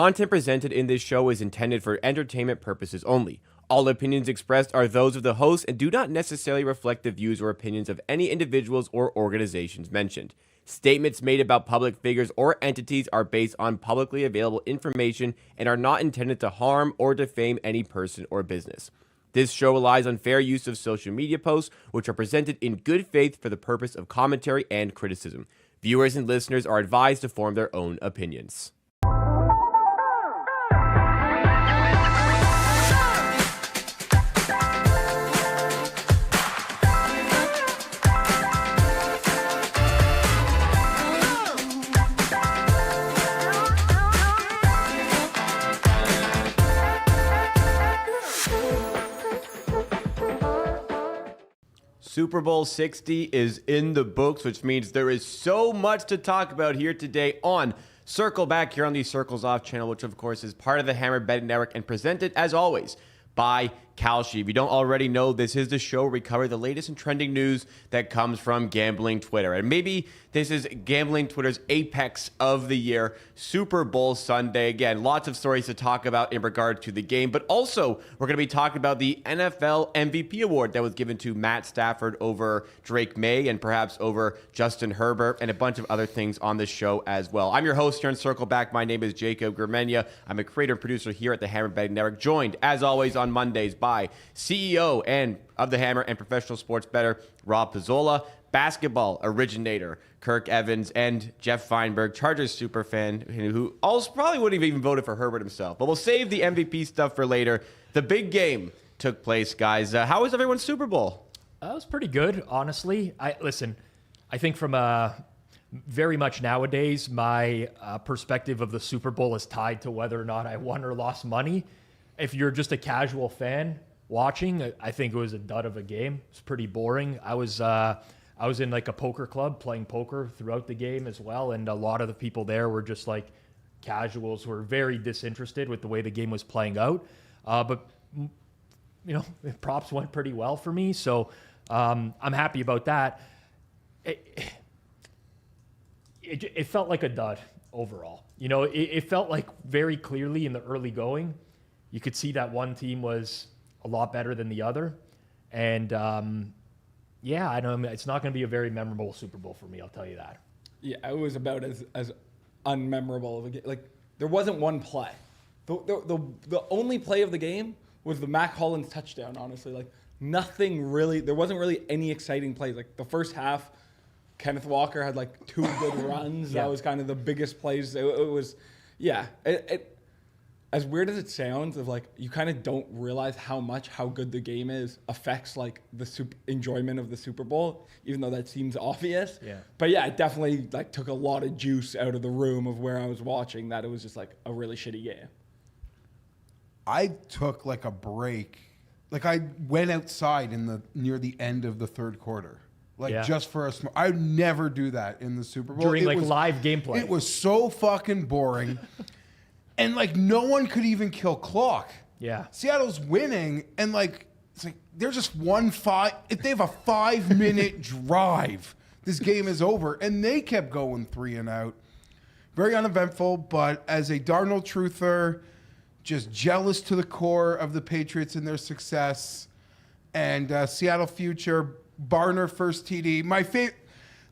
content presented in this show is intended for entertainment purposes only. All opinions expressed are those of the host and do not necessarily reflect the views or opinions of any individuals or organizations mentioned. Statements made about public figures or entities are based on publicly available information and are not intended to harm or defame any person or business. This show relies on fair use of social media posts, which are presented in good faith for the purpose of commentary and criticism. Viewers and listeners are advised to form their own opinions. Super Bowl 60 is in the books, which means there is so much to talk about here today on Circle Back here on the Circles Off channel, which of course is part of the Hammer Betting Network and presented as always by Kalshi. If you don't already know, this is the show where we cover the latest and trending news that comes from gambling Twitter. And maybe this is gambling Twitter's apex of the year, Super Bowl Sunday. Again, lots of stories to talk about in regard to the game, but also we're going to be talking about the NFL MVP award that was given to Matt Stafford over Drake Maye and perhaps over Justin Herbert and a bunch of other things on this show as well. I'm your host here on Circle Back. My name is Jacob Germania. I'm a creator and producer here at the Hammer Betting Network, joined as always on Mondays by CEO and of the Hammer and professional sports bettor Rob Pizzola, basketball originator Kirk Evans, and Jeff Feinberg, Chargers superfan, who also probably wouldn't have even voted for Herbert himself. But we'll save the MVP stuff for later. The big game took place, guys. How was everyone's Super Bowl? That was pretty good, honestly. I think from very much nowadays, my perspective of the Super Bowl is tied to whether or not I won or lost money. If you're just a casual fan watching, I think it was a dud of a game. It's pretty boring. I was in like a poker club playing poker throughout the game as well, and a lot of the people there were just like casuals who were very disinterested with the way the game was playing out. But you know, props went pretty well for me, so I'm happy about that. It felt like a dud overall. You know, it felt like very clearly in the early going, you could see that one team was a lot better than the other. And yeah, I know it's not going to be a very memorable Super Bowl for me, I'll tell you that. Yeah, it was about as unmemorable of a game. Like, there wasn't one play. The only play of the game was the Mac Hollins touchdown, honestly. Like, nothing really, there wasn't really any exciting plays. Like, the first half, Kenneth Walker had like 2 good runs. Yeah. That was kind of the biggest plays. It was, yeah. It as weird as it sounds, of like you kind of don't realize how good the game is affects like the enjoyment of the Super Bowl, even though that seems obvious. Yeah. But yeah, it definitely like took a lot of juice out of the room of where I was watching. That it was just like a really shitty game. I took like a break. Like I went outside near the end of the third quarter. Like just for a small, I would never do that in the Super Bowl. During live gameplay. It was so fucking boring. And like no one could even kill clock. Yeah. Seattle's winning and like it's like they're just if they have a 5-minute drive, this game is over. And they kept going 3 and out. Very uneventful, but as a Darnold truther, just jealous to the core of the Patriots and their success. And Seattle future, Barner first TD.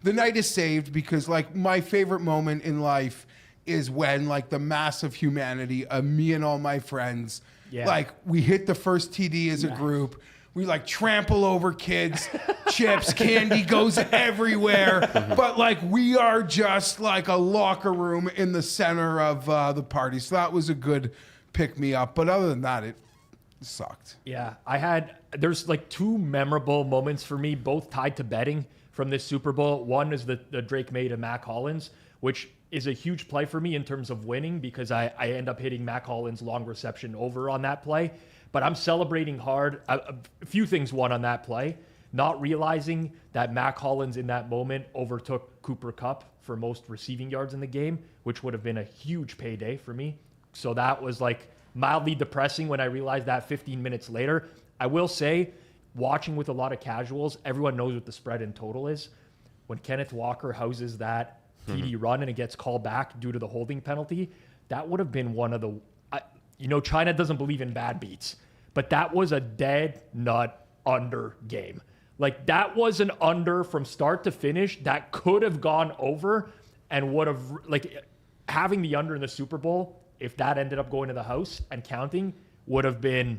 The night is saved because like my favorite moment in life is when like the mass of humanity, me and all my friends, like we hit the first TD as a group. We like trample over kids, chips, candy goes everywhere. But like we are just like a locker room in the center of the party. So that was a good pick me up. But other than that, it sucked. Yeah, there's like 2 memorable moments for me, both tied to betting from this Super Bowl. One is the Drake Maye to Mac Hollins, which is a huge play for me in terms of winning because I end up hitting Mac Hollins' long reception over on that play. But I'm celebrating hard. A few things won on that play. Not realizing that Mac Hollins in that moment overtook Cooper Kupp for most receiving yards in the game, which would have been a huge payday for me. So that was like mildly depressing when I realized that 15 minutes later. I will say, watching with a lot of casuals, everyone knows what the spread in total is. When Kenneth Walker houses that TD run and it gets called back due to the holding penalty, that would have been one of the, China doesn't believe in bad beats, but that was a dead nut under game. Like that was an under from start to finish that could have gone over and would have, like, having the under in the Super Bowl, if that ended up going to the house and counting, would have been,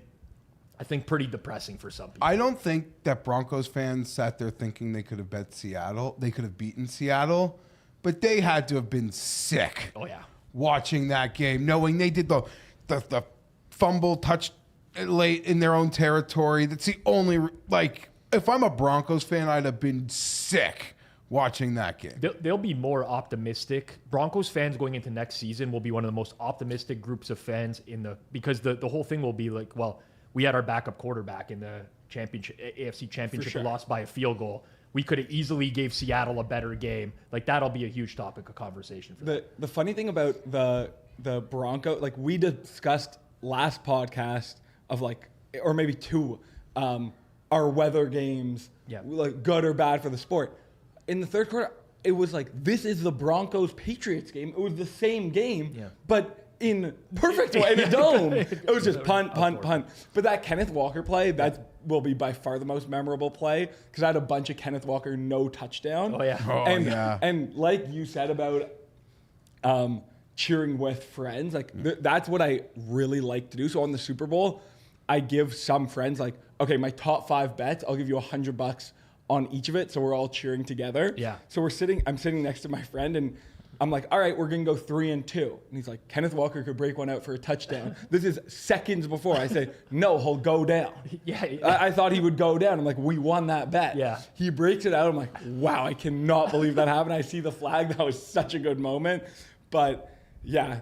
I think, pretty depressing for some people. I don't think that Broncos fans sat there thinking they could have bet Seattle. They could have beaten Seattle, but they had to have been sick. Oh, yeah. Watching that game, knowing they did the fumble touch late in their own territory. That's the only, like, if I'm a Broncos fan, I'd have been sick watching that game. They'll be more optimistic. Broncos fans going into next season will be one of the most optimistic groups of fans because the whole thing will be like, well, we had our backup quarterback in the AFC Championship and lost by a field goal. We could have easily gave Seattle a better game. Like, that'll be a huge topic of conversation for them. The funny thing about the Bronco, like we discussed last podcast of like, or maybe two, our weather games, like good or bad for the sport. In the third quarter, it was like, this is the Broncos-Patriots game. It was the same game, but in perfect way in a dome. It was just punt. But that Kenneth Walker play, that will be by far the most memorable play because I had a bunch of Kenneth Walker no touchdown. Oh, yeah. And like you said about cheering with friends, like that's what I really like to do. So on the Super Bowl, I give some friends like, okay, my top 5 bets, I'll give you $100 on each of it, so we're all cheering together. Yeah. So I'm sitting next to my friend, and I'm like, all right, we're gonna go 3-2. And he's like, Kenneth Walker could break one out for a touchdown. This is seconds before. I say, no, he'll go down. I thought he would go down. I'm like, we won that bet. Yeah. He breaks it out. I'm like, wow, I cannot believe that happened. I see the flag. That was such a good moment. But yeah,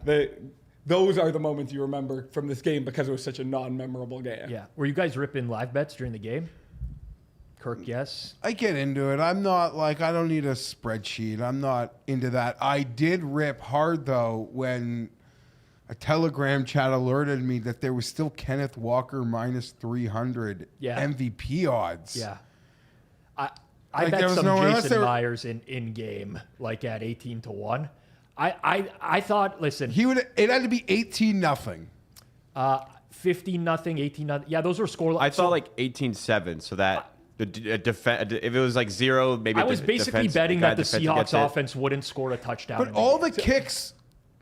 those are the moments you remember from this game because it was such a non-memorable game. Yeah. Were you guys ripping live bets during the game? Kirk, yes. I get into it. I'm not like, I don't need a spreadsheet. I'm not into that. I did rip hard, though, when a Telegram chat alerted me that there was still Kenneth Walker minus 300 MVP odds. Yeah. I bet some Jason Myers in game, like at 18-1. I thought, listen. It had to be 18-0. 15-0, 18-0. Yeah, those were score. I thought like 18-7, so that if it was like 0, maybe I was basically betting that the Seahawks offense wouldn't score a touchdown. But all the kicks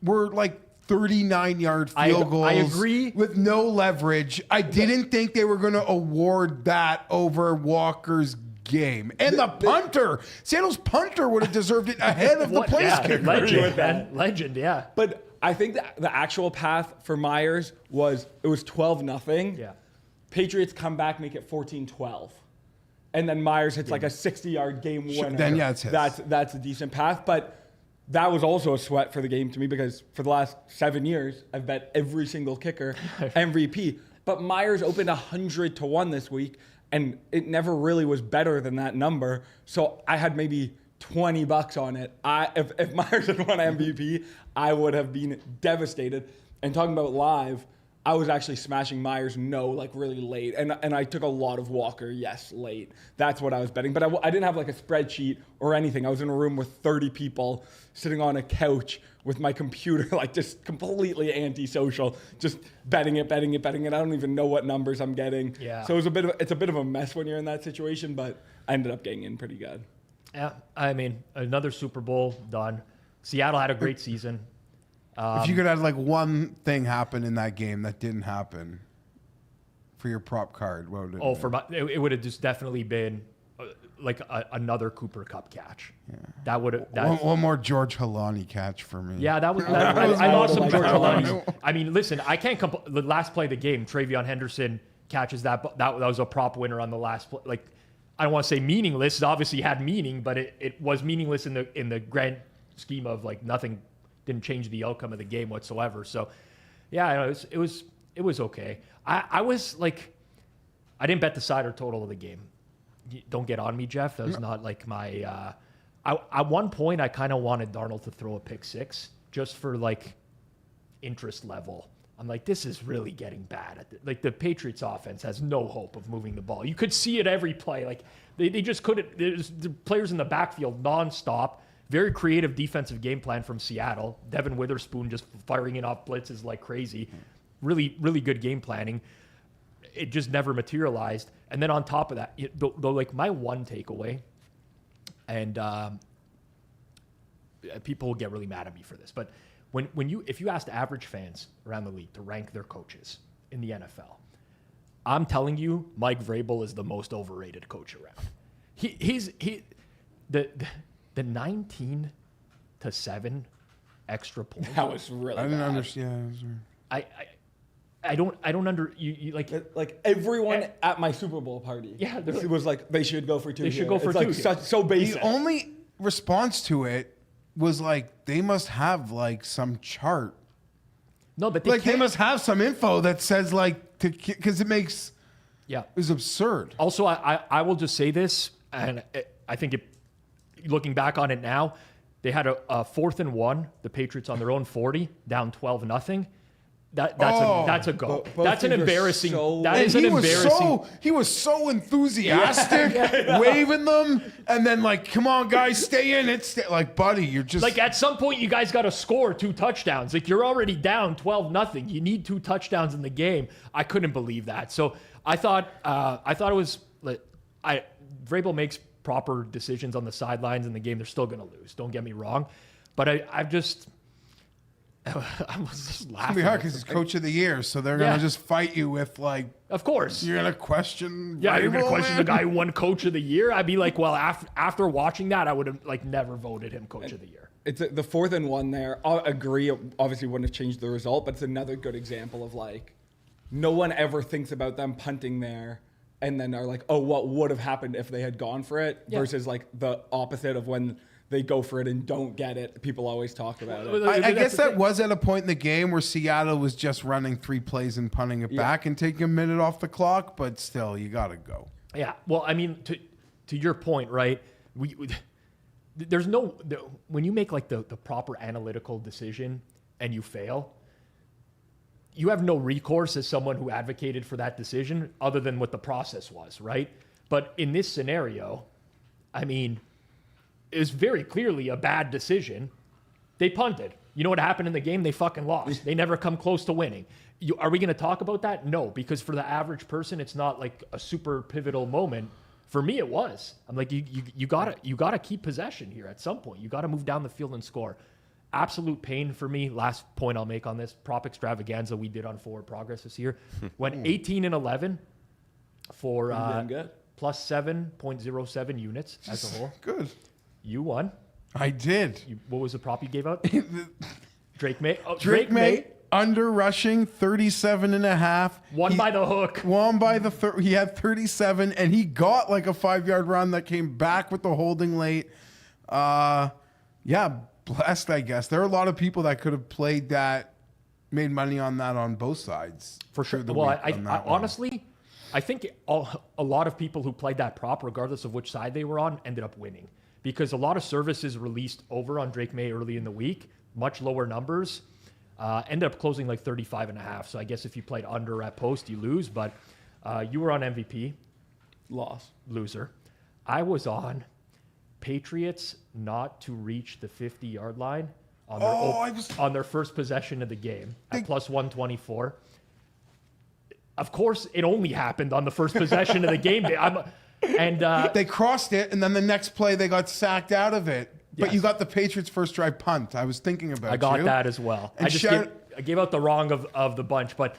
were like 39-yard field goals. I agree. With no leverage. I didn't think they were going to award that over Walker's game. And the punter, Seattle's punter would have deserved it ahead of the place kicker. Legend, man. Legend, yeah. But I think that the actual path for Myers was 12-0. Yeah. Patriots come back, make it 14-12. And then Myers hits like a 60-yard game winner. Then it's his. That's a decent path. But that was also a sweat for the game to me because for the last 7 years, I've bet every single kicker MVP. But Myers opened 100-1 this week, and it never really was better than that number. So I had maybe $20 on it. If Myers had won MVP, I would have been devastated. And talking about live, I was actually smashing Myers like really late. And I took a lot of Walker, late. That's what I was betting. But I didn't have like a spreadsheet or anything. I was in a room with 30 people sitting on a couch with my computer, like just completely antisocial, just betting it. I don't even know what numbers I'm getting. Yeah. So it's a bit of a mess when you're in that situation, but I ended up getting in pretty good. Yeah, I mean, another Super Bowl done. Seattle had a great season. If you could have like one thing happen in that game that didn't happen for your prop card, what would it be? It would have just definitely been like another Cooper Cup catch. Yeah. That would have one more George Halani catch for me. Yeah, that was. I lost some George Halani. I mean, listen, I can't. The last play of the game, Travion Henderson catches that. That was a prop winner on the last play. Like, I don't want to say meaningless. It obviously had meaning, but it was meaningless in the grand scheme of like nothing. Didn't change the outcome of the game whatsoever. So, yeah, it was okay. I was like, I didn't bet the side or total of the game. Don't get on me, Jeff. That was not like my. At one point, I kind of wanted Darnold to throw a pick 6 just for like interest level. I'm like, this is really getting bad. Like the Patriots offense has no hope of moving the ball. You could see it every play. Like they just couldn't. There's the players in the backfield nonstop. Very creative defensive game plan from Seattle. Devin Witherspoon just firing in off blitzes like crazy. Really, really good game planning. It just never materialized. And then on top of that, though, like my one takeaway, and people will get really mad at me for this, but if you asked average fans around the league to rank their coaches in the NFL, I'm telling you, Mike Vrabel is the most overrated coach around. The 19-7 extra points. That was really I didn't bad. understand. I don't under you Like everyone at my Super Bowl party, Yeah, they're like- was like they should go for two. They should here. go for it's two Like here. so basic. The only response to it was like they must have like some chart. no, but they Like they can't. must have some info that says like because it makes Yeah. it's absurd. Also, I will just say this, and I think looking back on it now, they had a 4th and 1, the Patriots on their own 40, down 12-0. That's a go. Both That's an teams are embarrassing. so- That And is an embarrassing. he was so enthusiastic, waving them, and then like, come on, guys, stay in it. Like, buddy, you're just Like at some point, you guys got to score 2 touchdowns. Like you're already down 12-0. You need 2 touchdowns in the game. I couldn't believe that. So I thought it was. Vrabel makes proper decisions on the sidelines in the game. They're still going to lose. Don't get me wrong, but I was just It's laughing. gonna be hard because he's coach of the year, so they're gonna Yeah. just fight you with like Of course. you're gonna question. Yeah, you're gonna Vrabel, question man? the guy who won Coach of the Year. I'd be like, well, after watching that, I would have like never voted him Coach of the Year. It's the 4th and 1 there. I agree. It obviously wouldn't have changed the result, but it's another good example of like no one ever thinks about them punting there and then are like, oh, what would have happened if they had gone for it Yeah. versus like the opposite of when they go for it and don't get it. People always talk about it. I That's guess the that thing. was at a point in the game where Seattle was just running 3 plays and punting it back and taking a minute off the clock, but still, you gotta go. Yeah. Well, I mean, to your point, right? There's no when you make like the proper analytical decision and you fail, you have no recourse as someone who advocated for that decision other than what the process was, right? But in this scenario, I mean, it was very clearly a bad decision. They punted. You know what happened in the game? They fucking lost. They never come close to winning. Are we going to talk about that? No, because for the average person, it's not like a super pivotal moment. For me, it was. I'm like, you gotta keep possession here at some point. You gotta move down the field and score. Absolute pain for me. Last point I'll make on this prop extravaganza we did on Forward Progress this year. Went 18-11 for Damn good. plus 7.07 units as a whole. Good. You won. I did. What was the prop you gave out? Drake Maye. Oh, Drake Maye under rushing 37.5. Won by the hook. Won by the he had 37, and he got like a 5-yard run that came back with the holding late. Yeah, blessed, I guess. There are a lot of people that could have played that, made money on that on both sides. For sure. through the Well, week I on that one. honestly, I think a lot of people who played that prop, regardless of which side they were on, ended up winning. Because a lot of services released over on Drake Maye early in the week, much lower numbers, ended up closing like 35.5. So I guess if you played under at post, you lose. But you were on MVP, Loss. loser. I was on Patriots not to reach the 50-yard line on their, on their first possession of the game at plus 124. Of course, it only happened on the first possession of the game. They crossed it, and then the next play they got sacked out of it. But Yes. you got the Patriots' first drive punt. I was thinking about I got you. that as well. And I gave out the wrong of the bunch, but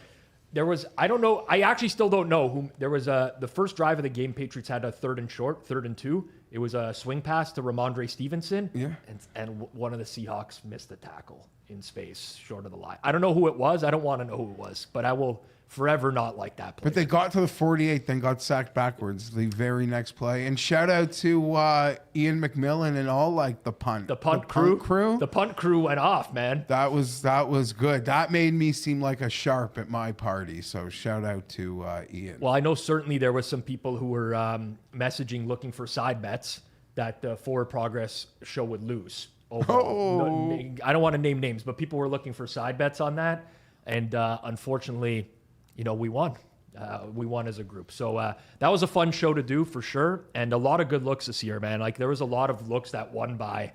there was, I don't know, I actually still don't know who, there was the first drive of the game, Patriots had a 3rd and short, 3rd and 2. It was a swing pass to Ramondre Stevenson. Yeah. And one of the Seahawks missed the tackle in space short of the line. I don't know who it was. I don't want to know who it was, but I will forever not like that play. But they got to the 48, then got sacked backwards the very next play. And shout out to Ian McMillan and all like the punt. The punt crew. crew. The punt crew went off, man. That was good. That made me seem like a sharp at my party. So shout out to Ian. Well, I know certainly there was some people who were messaging looking for side bets that the Forward Progress show would lose. Overall. I don't want to name names, but people were looking for side bets on that. And unfortunately, we won. We won as a group. So that was a fun show to do for sure. And a lot of good looks this year, man. Like there was a lot of looks that won by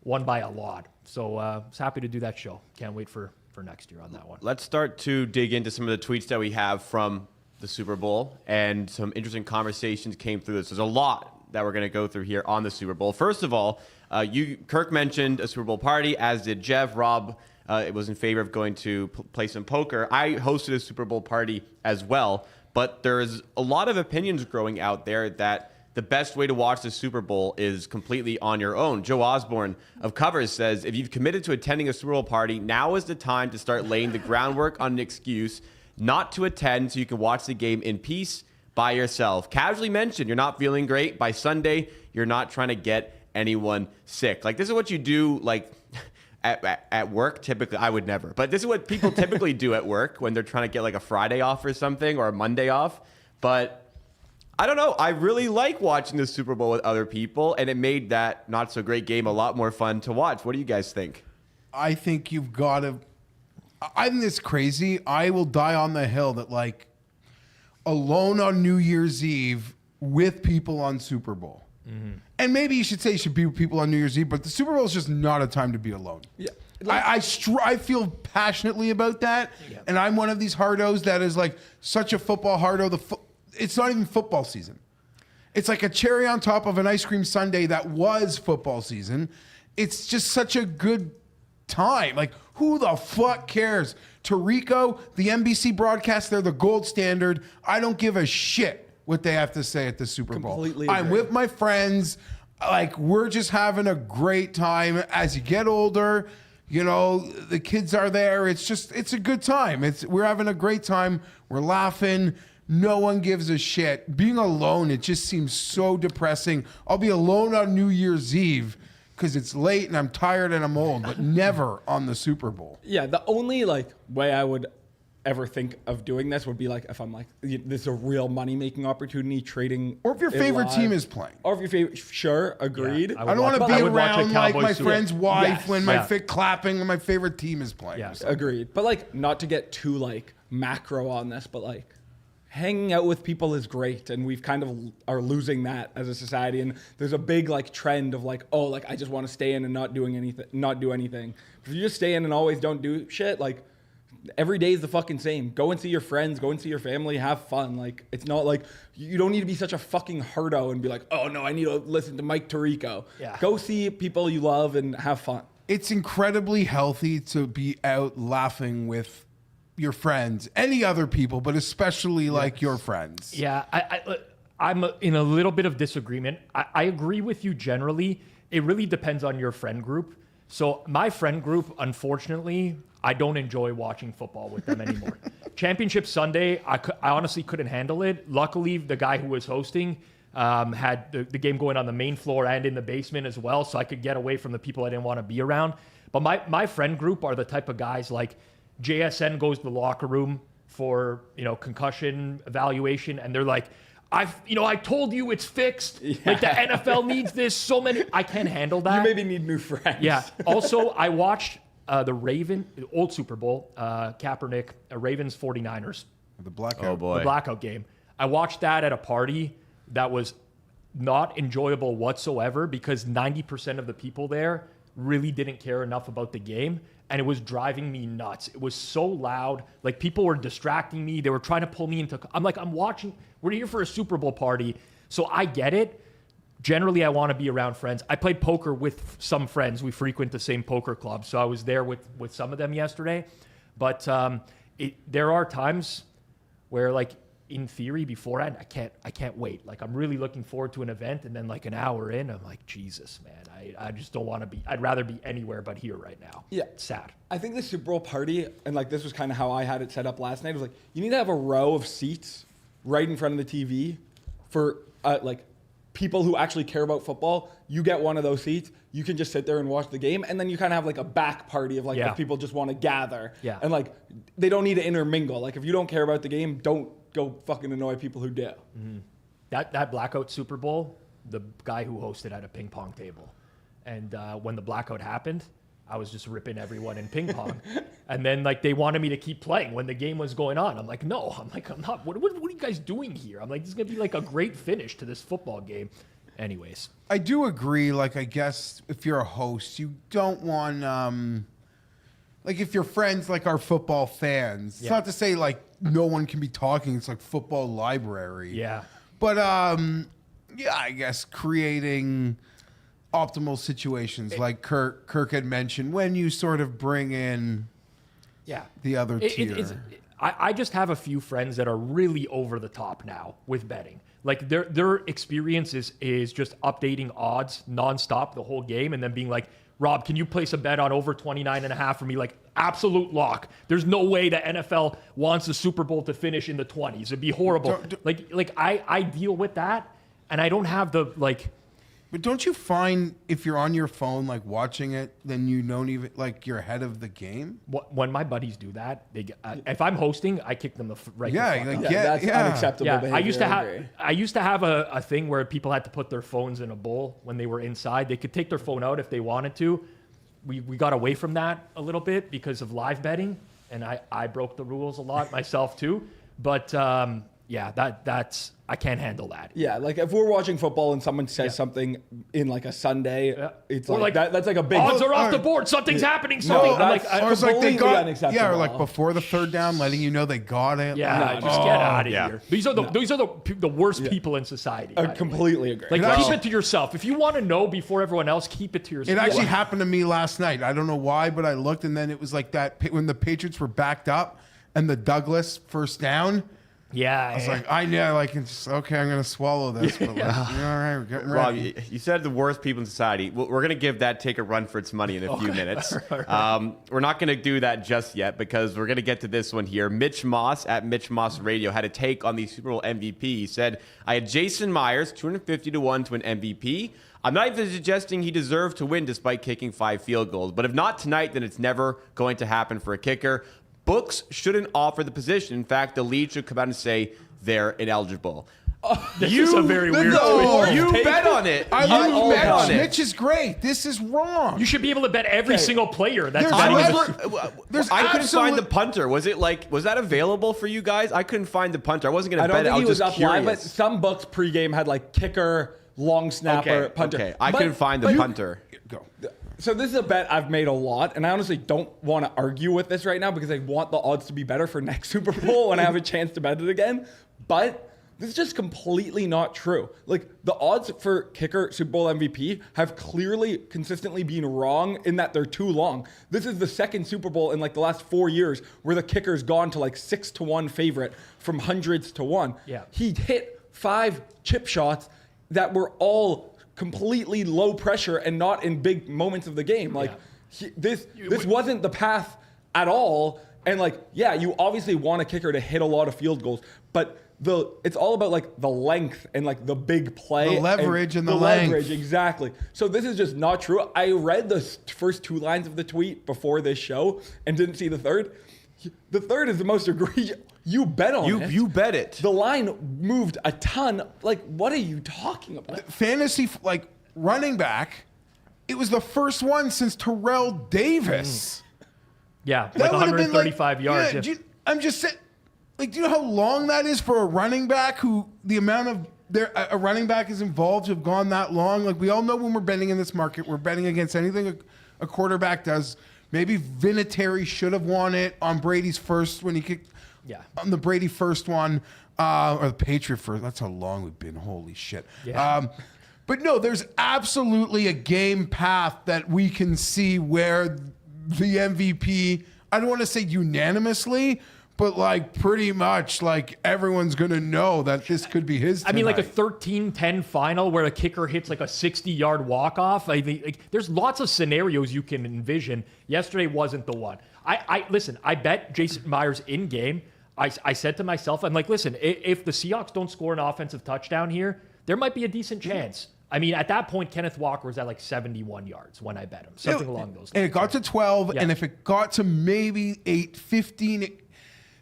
won by a lot. So I was happy to do that show. Can't wait for next year on that one. Let's start to dig into some of the tweets that we have from the Super Bowl, and some interesting conversations came through this. There's a lot that we're going to go through here on the Super Bowl. First of all, Kirk mentioned a Super Bowl party, as did Jeff. Rob was in favor of going to play some poker. I hosted a Super Bowl party as well, but there's a lot of opinions growing out there that the best way to watch the Super Bowl is completely on your own. Joe Osborne of Covers says, if you've committed to attending a Super Bowl party, now is the time to start laying the groundwork on an excuse not to attend so you can watch the game in peace by yourself. Casually mentioned, you're not feeling great. By Sunday, you're not trying to get anyone sick. Like, this is what you do, like, at work. Typically, I would never. But this is what people typically do at work when they're trying to get, like, a Friday off or something, or a Monday off. But I don't know. I really like watching the Super Bowl with other people, and it made that not-so-great game a lot more fun to watch. What do you guys think? I think you've got to... I think it's crazy. I will die on the hill that, like, alone on New Year's Eve with people on Super Bowl. Mm-hmm. And maybe you should say you should be with people on New Year's Eve, but the Super Bowl is just not a time to be alone. Yeah. I feel passionately about that, and I'm one of these hardos that is like such a football hardo. It's not even football season. It's like a cherry on top of an ice cream sundae that was football season. It's just such a good time. Like, who the fuck cares? Tirico, the NBC broadcast, they're the gold standard. I don't give a shit what they have to say at the Super Bowl. Completely I'm agree. with my friends. Like, we're just having a great time. As you get older, you know, the kids are there. It's a good time. We're having a great time. We're laughing. No one gives a shit. Being alone, it just seems so depressing. I'll be alone on New Year's Eve because it's late and I'm tired and I'm old, but never on the Super Bowl. Yeah, the only like way I would ever think of doing this would be like if I'm like, this is a real money-making opportunity, trading. Or if your it favorite live. team is playing. Or if your favorite, sure, agreed. Yeah, I don't want to be I would watch a around like Cowboys my Super- friend's wife Yes. when my Yeah. clapping when my favorite team is playing. Yeah. Agreed. But like, not to get too like macro on this, but like, hanging out with people is great, and we've kind of are losing that as a society. And there's a big like trend of like, oh, like I just want to stay in and not do anything. If you just stay in and always don't do shit, like every day is the fucking same. Go and see your friends, go and see your family, have fun. Like, it's not like you don't need to be such a fucking hardo and be like, oh no, I need to listen to Mike Tirico. Yeah. Go see people you love and have fun. It's incredibly healthy to be out laughing with your friends, any other people, but especially like your friends. Yeah, I'm in a little bit of disagreement. I agree with you generally. It really depends on your friend group. So my friend group, unfortunately, I don't enjoy watching football with them anymore. Championship Sunday, I honestly couldn't handle it. Luckily, the guy who was hosting had the game going on the main floor and in the basement as well, so I could get away from the people I didn't want to be around. But my friend group are the type of guys like JSN goes to the locker room for, concussion evaluation, and they're like, I told you it's fixed. Yeah. Like, the NFL needs this. I can't handle that. You maybe need new friends. Yeah. Also, I watched the old Super Bowl, Kaepernick, Ravens 49ers. The blackout. Oh, boy. The blackout game. I watched that at a party that was not enjoyable whatsoever because 90% of the people there really didn't care enough about the game, and it was driving me nuts. It was so loud. Like, people were distracting me. They were trying to pull me into... I'm watching... We're here for a Super Bowl party, so I get it. Generally, I want to be around friends. I played poker with some friends. We frequent the same poker club, so I was there with some of them yesterday. But there are times where, like, in theory, beforehand, I can't wait. Like, I'm really looking forward to an event, and then like an hour in, I'm like, Jesus, man, I just don't want to be. I'd rather be anywhere but here right now. Yeah. It's sad. I think the Super Bowl party, and like this was kind of how I had it set up last night, was like, you need to have a row of seats right in front of the TV for like people who actually care about football. You get one of those seats, you can just sit there and watch the game, and then you kind of have like a back party of like if people just want to gather. Yeah. And like they don't need to intermingle. Like, if you don't care about the game, don't go fucking annoy people who do. Mm-hmm. That blackout Super Bowl, the guy who hosted had a ping pong table, and when the blackout happened, I was just ripping everyone in ping pong, and then like they wanted me to keep playing when the game was going on. I'm like, no, I'm not. What are you guys doing here? I'm like, this is gonna be like a great finish to this football game. anyways. I do agree. Like, I guess if you're a host, you don't want, like, if your friends, like, are football fans, it's not to say, like, no one can be talking. It's like football library. Yeah. But, yeah, I guess creating optimal situations, like Kirk had mentioned, when you sort of bring in the other tier. I just have a few friends that are really over the top now with betting. Like their experience is just updating odds nonstop the whole game and then being like, Rob, can you place a bet on over 29.5 for me? Like, absolute lock. There's no way the NFL wants the Super Bowl to finish in the 20s. It'd be horrible. I deal with that, and I don't have the, like... But don't you find if you're on your phone, like, watching it, then you don't even, like, you're ahead of the game? When my buddies do that, if I'm hosting, I kick them right the fuck out. That's unacceptable behavior. I used to have a thing where people had to put their phones in a bowl when they were inside. They could take their phone out if they wanted to. We got away from that a little bit because of live betting, and I broke the rules a lot myself too. But that's I can't handle that. Yeah, like if we're watching football and someone says something in like a Sunday, it's or like that's like a big odds are off the board. Something's happening. Something. No, I'm that's Or it's like they got, unacceptable. or like before the third down, letting you know they got it. Yeah, just get out of here. These are the worst people in society. I completely agree. Like, keep it to yourself. If you want to know before everyone else, keep it to yourself. It actually happened to me last night. I don't know why, but I looked, and then it was like that when the Patriots were backed up and the Douglas first down. Yeah. I was like, it's just, okay, I'm going to swallow this. But like, all right, we're getting ready. Rob, you said the worst people in society. We're going to give that take a run for its money in a few minutes. Right. We're not going to do that just yet because we're going to get to this one here. Mitch Moss at Mitch Moss Radio had a take on the Super Bowl MVP. He said, I had Jason Myers, 250-1 to win MVP. I'm not even suggesting he deserved to win despite kicking 5 field goals. But if not tonight, then it's never going to happen for a kicker. Books shouldn't offer the position. In fact, the league should come out and say they're ineligible. This is a very weird tweet. You bet on it. I You bet on it. Mitch is great. This is wrong. You should be able to bet every single player. That's I couldn't find the punter. Was that available for you guys? I couldn't find the punter. I wasn't going to bet it. I was just up curious. live, but some books pregame had like kicker, long snapper, punter. Okay, I couldn't find the punter. Go. So this is a bet I've made a lot, and I honestly don't want to argue with this right now because I want the odds to be better for next Super Bowl when I have a chance to bet it again. But this is just completely not true. Like, the odds for kicker Super Bowl MVP have clearly consistently been wrong in that they're too long. This is the second Super Bowl in like the last 4 years where the kicker's gone to like 6-1 favorite from hundreds to 1. Yeah. He hit 5 chip shots that were all completely low pressure and not in big moments of the game. Like this wasn't the path at all. And like, yeah, you obviously want a kicker to hit a lot of field goals, but it's all about like the length and like the big play, the leverage and the length. Leverage, exactly. So this is just not true. I read the first 2 lines of the tweet before this show and didn't see the third. The third is the most egregious. You bet on it. You bet it. The line moved a ton. Like, what are you talking about? Fantasy, like, running back, it was the first one since Terrell Davis. Yeah, That like would have been 135 yards. Yeah, I'm just saying, like, do you know how long that is for a running back who the amount of a running back is involved to have gone that long? Like, we all know when we're betting in this market, we're betting against anything a quarterback does. Maybe Vinatieri should have won it on Brady's first when he kicked. Yeah. On the Brady first one, or the Patriot first. That's how long we've been. Holy shit. Yeah. But no, there's absolutely a game path that we can see where the MVP, I don't want to say unanimously, but like pretty much like everyone's going to know that this could be his tonight. I mean, like a 13-10 final where a kicker hits like a 60-yard walk-off. I mean, like, there's lots of scenarios you can envision. Yesterday wasn't the one. Listen, I bet Jason Myers in game. I said to myself, I'm like, listen, if the Seahawks don't score an offensive touchdown here, there might be a decent chance. I mean, at that point, Kenneth Walker was at like 71 yards when I bet him. Something along those lines. And it got to 12, Yeah. and if it got to maybe 8, 15,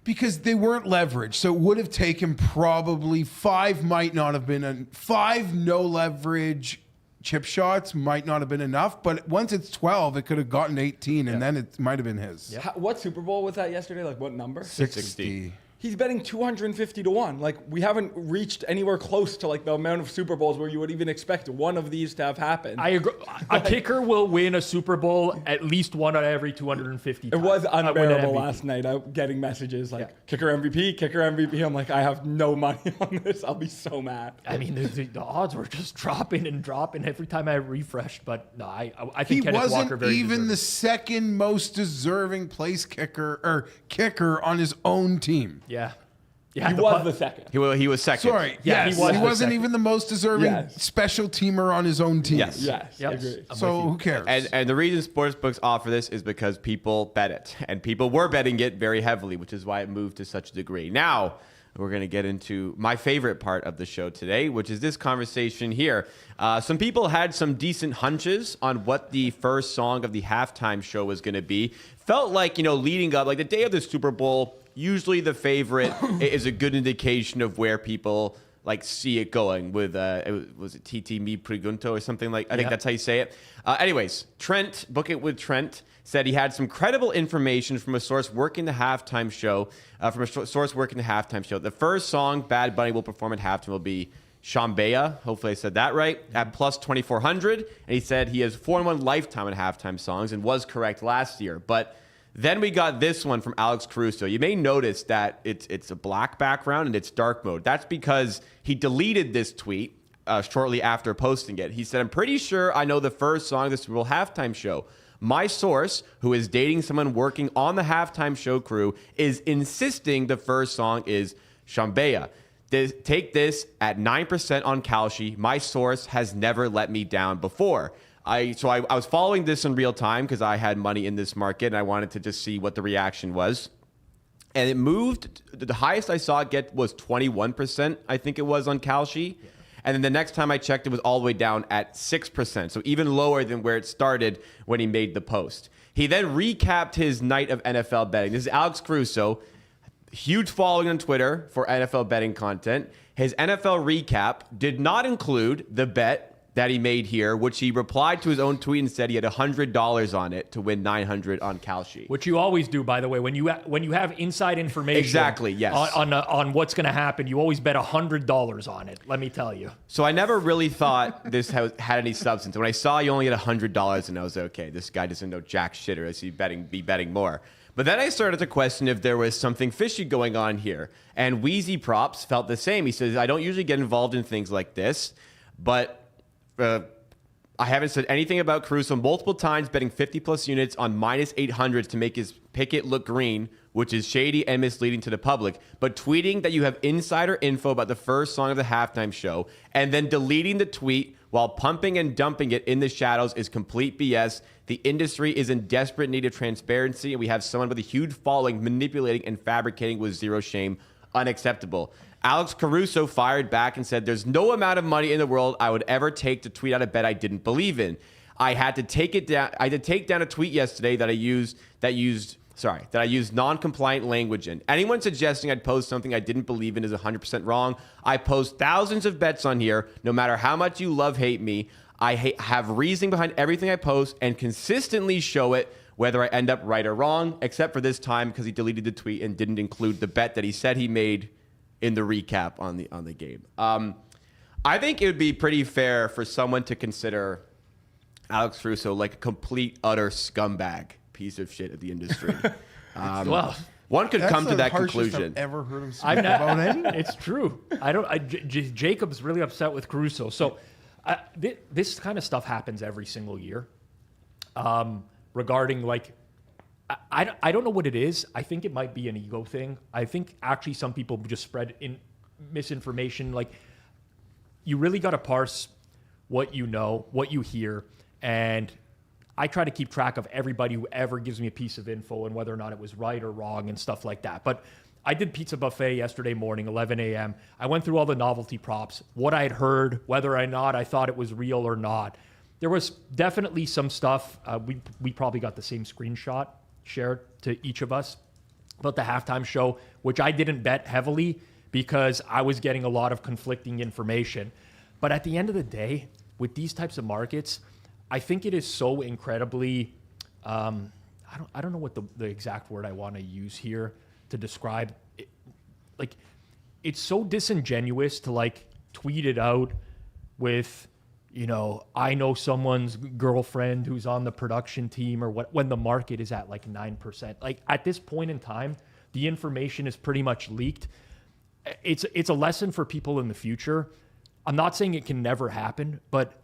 because they weren't leveraged, so it would have taken probably 5 might not have been 5 no leverage chip shots might not have been enough, but once it's 12, it could have gotten 18, and then it might have been his. Yeah. What Super Bowl was that yesterday? Like, what number? 60. He's betting 250 to 1. Like, we haven't reached anywhere close to like the amount of Super Bowls where you would even expect one of these to have happened. I agree. A kicker will win a Super Bowl at least one out of every 250 It times. was Win an unbearable MVP. last night. Getting messages like Yeah. kicker MVP, kicker MVP. I'm like, I have no money on this. I'll be so mad. I mean, the odds were just dropping and dropping every time I refreshed. But no, I He think Kenneth wasn't Walker very even the deserving. second most deserving place kicker on his own team. Yeah. He the was punt- the second. He was second. Sorry, Yeah, yes, he was he the wasn't second. even the most deserving Yes. special teamer on his own team. Yes. Yes, Yep. agree. I'm So with you. who cares? And the reason sportsbooks offer this is because people bet it, and people were betting it very heavily, which is why it moved to such a degree. Now we're going to get into my favorite part of the show today, which is this conversation here. Some people had some decent hunches on what the first song of the halftime show was going to be. Felt like, leading up, like the day of the Super Bowl, usually the favorite is a good indication of where people like see it going with was it TT Me Pregunto or something like I think Yeah. that's how you say it. Anyways, Trent, Book It with Trent, said he had some credible information from a source working the halftime show. The first song Bad Bunny will perform at halftime will be Shambaya. Hopefully I said that right. At plus 2,400, and he said he has 4-1 lifetime in halftime songs and was correct last year, but. Then we got this one from Alex Caruso. You may notice that it's a black background and it's dark mode. That's because he deleted this tweet shortly after posting it. He said, I'm pretty sure I know the first song of the Super Bowl halftime show. My source, who is dating someone working on the halftime show crew, is insisting the first song is Shambaya. Take this at 9% on Kalshi. My source has never let me down before. I was following this in real time because I had money in this market and I wanted to just see what the reaction was. And it moved. The highest I saw it get was 21%, I think it was on Kalshi. Yeah. And then the next time I checked, it was all the way down at 6%. So even lower than where it started when he made the post. He then recapped his night of NFL betting. This is Alex Caruso. Huge following on Twitter for NFL betting content. His NFL recap did not include the bet that he made here, which he replied to his own tweet and said he had $100 on it to win $900 on Kalshi. Which you always do, by the way, when you have inside information. Exactly, yes. On what's going to happen, you always bet $100 on it. Let me tell you. So I never really thought this had any substance. When I saw you only had $100, and I was okay, this guy doesn't know jack shit, or is he be betting more? But then I started to question if there was something fishy going on here. And Wheezy Props felt the same. He says, I don't usually get involved in things like this, but I haven't said anything about Caruso multiple times betting 50-plus units on minus 800s to make his picket look green, which is shady and misleading to the public, but tweeting that you have insider info about the first song of the halftime show and then deleting the tweet while pumping and dumping it in the shadows is complete BS. The industry is in desperate need of transparency, and we have someone with a huge following manipulating and fabricating with zero shame. Unacceptable. Alex Caruso fired back and said, there's no amount of money in the world I would ever take to tweet out a bet I didn't believe in. I had to take it down. I had to take down a tweet yesterday that I used non-compliant language in. Anyone suggesting I'd post something I didn't believe in is 100% wrong. I post thousands of bets on here. No matter how much you hate me, I have reasoning behind everything I post and consistently show it, whether I end up right or wrong, except for this time because he deleted the tweet and didn't include the bet that he said he made in the recap on the game. I think it would be pretty fair for someone to consider Alex Caruso like a complete, utter scumbag piece of shit of the industry. Well, one could come to that conclusion. I've ever heard him speak I'm not, about any. it's true. Jacob's really upset with Caruso. So this kind of stuff happens every single year. Regarding like, I don't know what it is. I think it might be an ego thing. I think actually some people just spread in misinformation. Like, you really got to parse what you know, what you hear, and I try to keep track of everybody who ever gives me a piece of info and whether or not it was right or wrong and stuff like that. But I did pizza buffet yesterday morning, 11 a.m. I went through all the novelty props, what I had heard, whether or not I thought it was real or not. There was definitely some stuff. We probably got the same screenshot shared to each of us about the halftime show, which I didn't bet heavily because I was getting a lot of conflicting information. But at the end of the day, with these types of markets, I think it is so incredibly, I don't know what the exact word I want to use here to describe it. like, it's so disingenuous to like tweet it out with, you know, I know someone's girlfriend who's on the production team or what, when the market is at like 9%. Like at this point in time, the information is pretty much leaked. It's a lesson for people in the future. I'm not saying it can never happen, but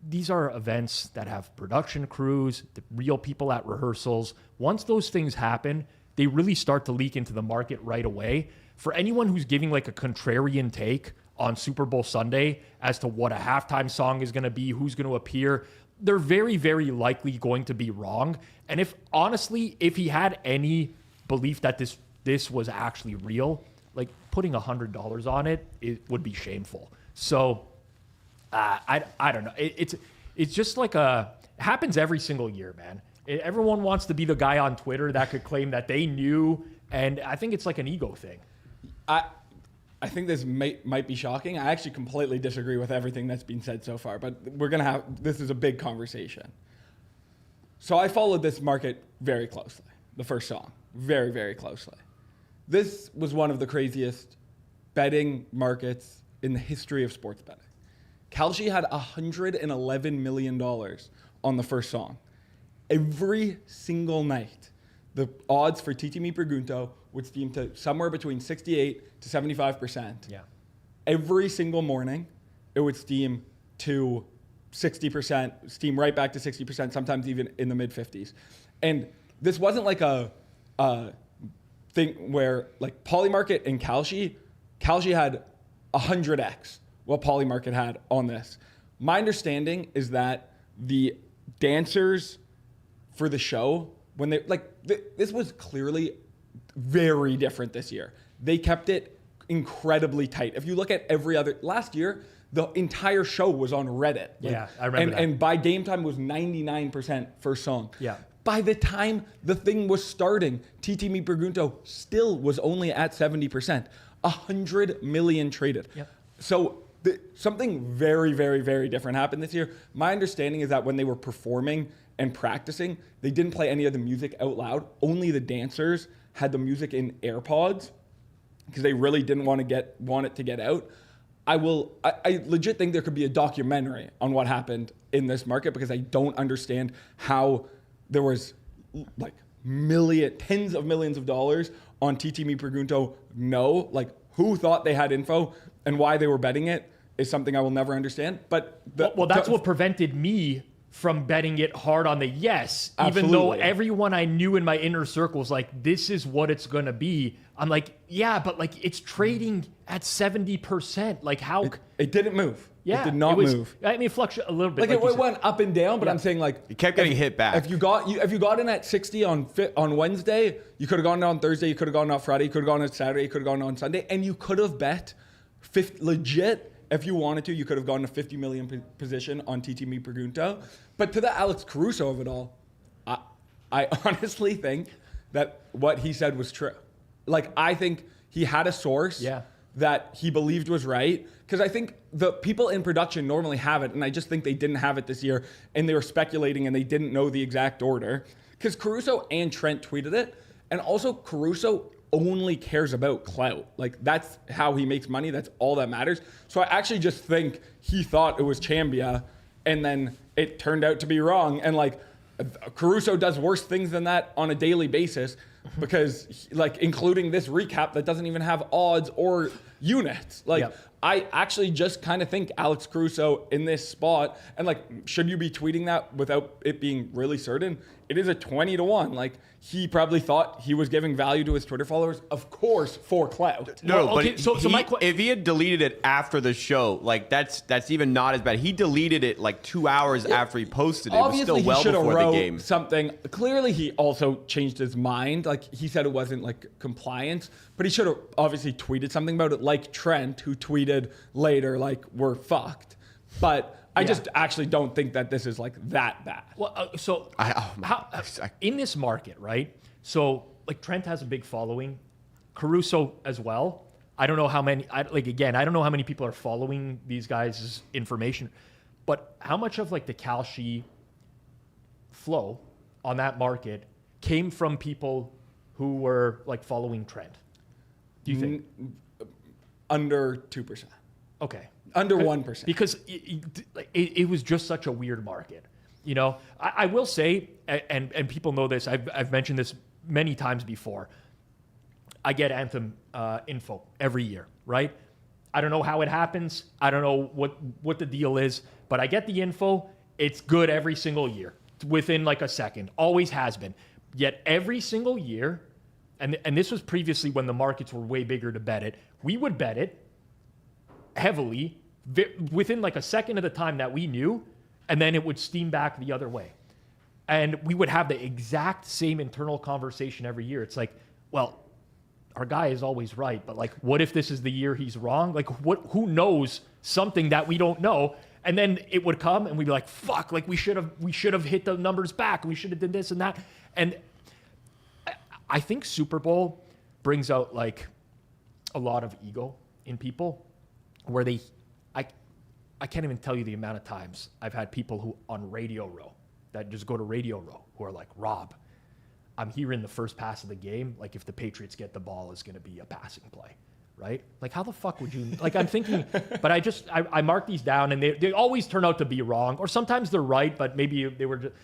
these are events that have production crews, the real people at rehearsals. Once those things happen, they really start to leak into the market right away. For anyone who's giving like a contrarian take on Super Bowl Sunday as to what a halftime song is going to be, who's going to appear, they're very, very likely going to be wrong. And if honestly, if he had any belief that this was actually real, like putting $100 on it would be shameful. So I don't know. It's just like it happens every single year, man. Everyone wants to be the guy on Twitter that could claim that they knew, and I think it's like an ego thing. I think this might be shocking. I actually completely disagree with everything that's been said so far, but this is a big conversation. So I followed this market very closely, the first song, very, very closely. This was one of the craziest betting markets in the history of sports betting. Kalshi had $111 million on the first song. Every single night, the odds for Titi Mi Pregunto would steam to somewhere between 68 to 75%. Yeah. Every single morning, it would steam to 60%, steam right back to 60%, sometimes even in the mid-50s. And this wasn't like a thing where, like, Polymarket and Kalshi had 100x what Polymarket had on this. My understanding is that the dancers for the show, when they, this was clearly very different this year. They kept it incredibly tight. If you look at last year, the entire show was on Reddit. Yeah, I remember that. And by game time, it was 99% first song. Yeah. By the time the thing was starting, Titi Mi Pregunto still was only at 70%. 100 million traded. Yep. So something very, very, very different happened this year. My understanding is that when they were performing and practicing, they didn't play any of the music out loud. Only the dancers had the music in AirPods because they really didn't want it to get out. I legit think there could be a documentary on what happened in this market because I don't understand how there was like tens of millions of dollars on Titi Mi Pregunto. No, like who thought they had info and why they were betting it is something I will never understand. But that's what prevented me from betting it hard on the yes, Absolutely. even though everyone I knew in my inner circle was like, this is what it's going to be. I'm like, yeah, but like it's trading at 70%. Like how? It didn't move. Yeah, it did not move. I mean, it fluctuated a little bit. Like it went up and down, but I'm saying like it kept getting hit back. If you got in at 60 on Wednesday, you could have gone on Thursday, you could have gone on Friday, you could have gone on Saturday, you could have gone on Sunday, and you could have bet legit. If you wanted to, you could have gone to 50 million position on Titi Mi Pregunto. But to the Alex Caruso of it all, I honestly think that what he said was true. Like, I think he had a source that he believed was right. Because I think the people in production normally have it, and I just think they didn't have it this year, and they were speculating and they didn't know the exact order. Because Caruso and Trent tweeted it, and also Caruso only cares about clout. Like, that's how he makes money. That's all that matters. So I actually just think he thought it was Chambia, and then it turned out to be wrong. And like, Caruso does worse things than that on a daily basis because, like, including this recap that doesn't even have odds or units. Like, I actually just kind of think Alex Caruso in this spot, and like, should you be tweeting that without it being really certain? It is a 20-1. Like, he probably thought he was giving value to his Twitter followers, of course, for clout. If he had deleted it after the show, like that's even not as bad. He deleted it like 2 hours after he posted it. Obviously, it was still well he should have before wrote the game. something. Clearly, he also changed his mind. Like, he said it wasn't like compliance, but he should have obviously tweeted something about it, like Trent, who tweeted later, like, we're fucked. But I just actually don't think that this is like that bad. Well, in this market, right? So like Trent has a big following, Caruso as well. I don't know how many. I don't know how many people are following these guys' information, but how much of like the Kalshi flow on that market came from people who were like following Trent? Do you think? Under 2%. Okay. Under 1%. Because it was just such a weird market. You know, I will say, and people know this, I've mentioned this many times before. I get Anthem info every year, right? I don't know how it happens. I don't know what the deal is, but I get the info. It's good every single year, within like a second. Always has been. Yet every single year, and this was previously when the markets were way bigger to bet it, we would bet it heavily within like a second of the time that we knew, and then it would steam back the other way. And we would have the exact same internal conversation every year. It's like, well, our guy is always right, but like, what if this is the year he's wrong? Like, who knows something that we don't know? And then it would come and we'd be like, fuck, like we should have hit the numbers back. We should have did this and that. And I think Super Bowl brings out like a lot of ego in people where I can't even tell you the amount of times I've had people who on Radio Row that just go to Radio Row who are like, Rob, I'm hearing the first pass of the game. Like if the Patriots get the ball is going to be a passing play, right? Like how the fuck would you, like I'm thinking, but I mark these down and they always turn out to be wrong, or sometimes they're right, but maybe they were just,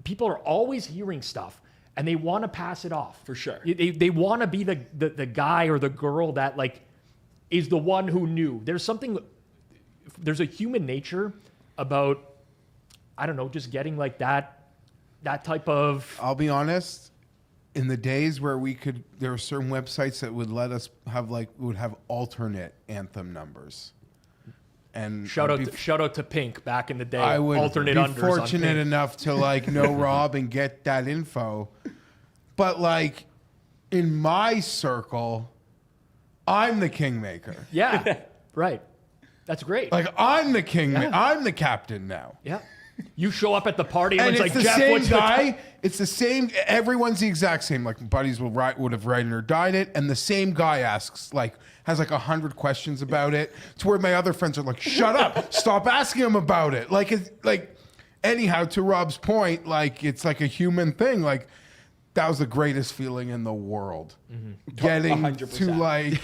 people are always hearing stuff and they want to pass it off. For sure. They want to be the guy or the girl that like is the one who knew. There's a human nature about, I don't know, just getting like that type of. I'll be honest. In the days where there were certain websites that would let us have would have alternate anthem numbers. And shout out to Pink back in the day. I would alternate be unders fortunate on enough to know Rob and get that info. But like in my circle, I'm the kingmaker. Yeah, right. That's great. Like I'm the king. Yeah. I'm the captain now. Yeah. You show up at the party and, and it's like the Jeff, same what's guy. It's the same. Everyone's the exact same. Like buddies would have written or died it, and the same guy asks has 100 questions about it. To where my other friends are like, "Shut up! Stop asking him about it." Anyhow, to Rob's point, it's like a human thing. Like that was the greatest feeling in the world. Mm-hmm. Getting 100%.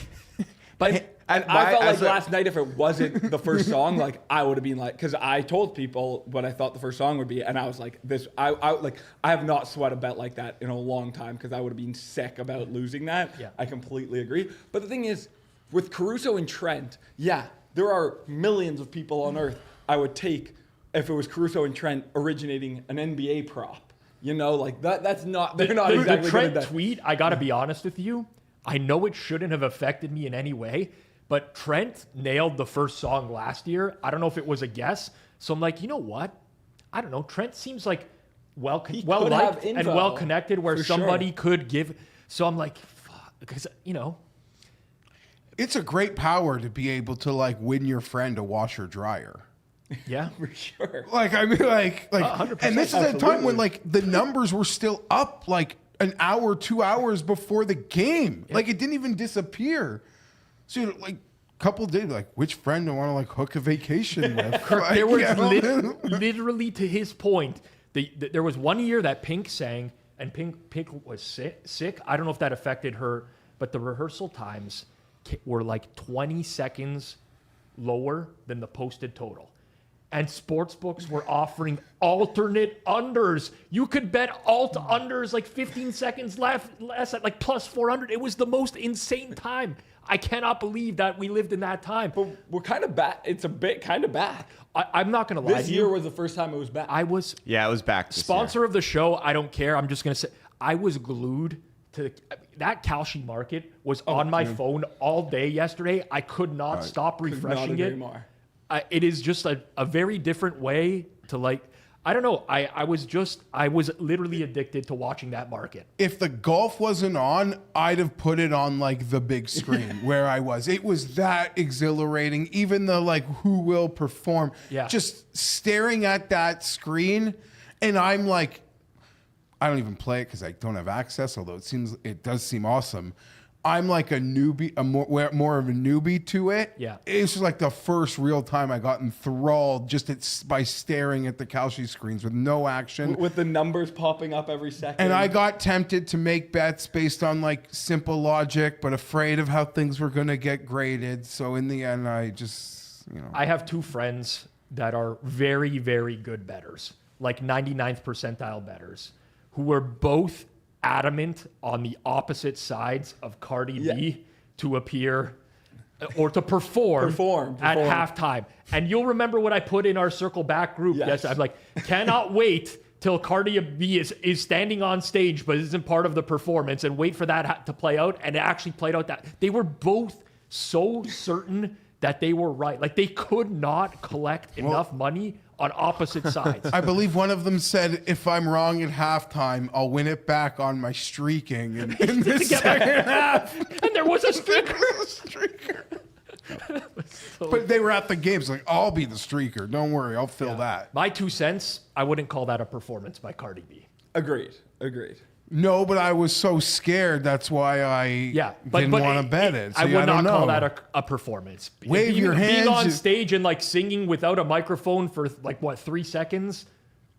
But I felt like last night, if it wasn't the first song, I would have been because I told people what I thought the first song would be, and I was like, I have not sweat a bet like that in a long time because I would have been sick about losing that. Yeah. I completely agree. But the thing is, with Caruso and Trent, yeah, there are millions of people on earth I would take if it was Caruso and Trent originating an NBA prop. That's not. They're not exactly the Trent good at that. tweet. I got to be honest with you. I know it shouldn't have affected me in any way, but Trent nailed the first song last year. I don't know if it was a guess. So I'm like, you know what? I don't know. Trent seems like well liked and well connected where somebody could give. So I'm like, fuck, because it's a great power to be able to win your friend a washer dryer. Yeah, for sure. 100%. And this is at a time when the numbers were still up an hour, 2 hours before the game. Yeah. It didn't even disappear. So a couple of days, which friend do I want to hook a vacation with? There was literally, to his point, there was one year that Pink sang, and Pink was sick. I don't know if that affected her, but the rehearsal times were 20 seconds lower than the posted total. And sportsbooks were offering alternate unders. You could bet alt unders 15 seconds less at plus 400. It was the most insane time. I cannot believe that we lived in that time. But we're kind of back. It's a bit kind of back. I'm not going to lie to you. This year was the first time it was back. It was back. Sponsor of the show. I don't care. I'm just going to say I was glued to that Kalshi market was on my phone all day yesterday. I could not stop refreshing it. It is just a very different way to I don't know. I was literally addicted to watching that market. If the golf wasn't on, I'd have put it on the big screen where I was. It was that exhilarating. Even the who will perform. Yeah. Just staring at that screen, and I'm I don't even play it because I don't have access. Although it does seem awesome. I'm like a newbie, more of a newbie to it. Yeah. It's just like the first real time I got enthralled by staring at the Kalshi screens with no action. With the numbers popping up every second. And I got tempted to make bets based on like simple logic, but afraid of how things were going to get graded. So in the end, I just, I have two friends that are very, very good bettors, like 99th percentile bettors, who were both adamant on the opposite sides of Cardi B to appear or to perform at halftime. And you'll remember what I put in our Circle Back group. Yes, I'm like, cannot wait till Cardi B is standing on stage but isn't part of the performance, and wait for that to play out. And it actually played out that they were both so certain that they were right. Like, they could not collect enough money on opposite sides. I believe one of them said, if I'm wrong at halftime, I'll win it back on my streaking in the second half. And there was a streaker. But they were at the games like, I'll be the streaker. Don't worry, I'll fill that. My 2 cents, I wouldn't call that a performance by Cardi B. Agreed. No, but I was so scared. That's why I didn't want to bet it. I would not call that a performance. Wave your hands. Being on stage and like singing without a microphone for like 3 seconds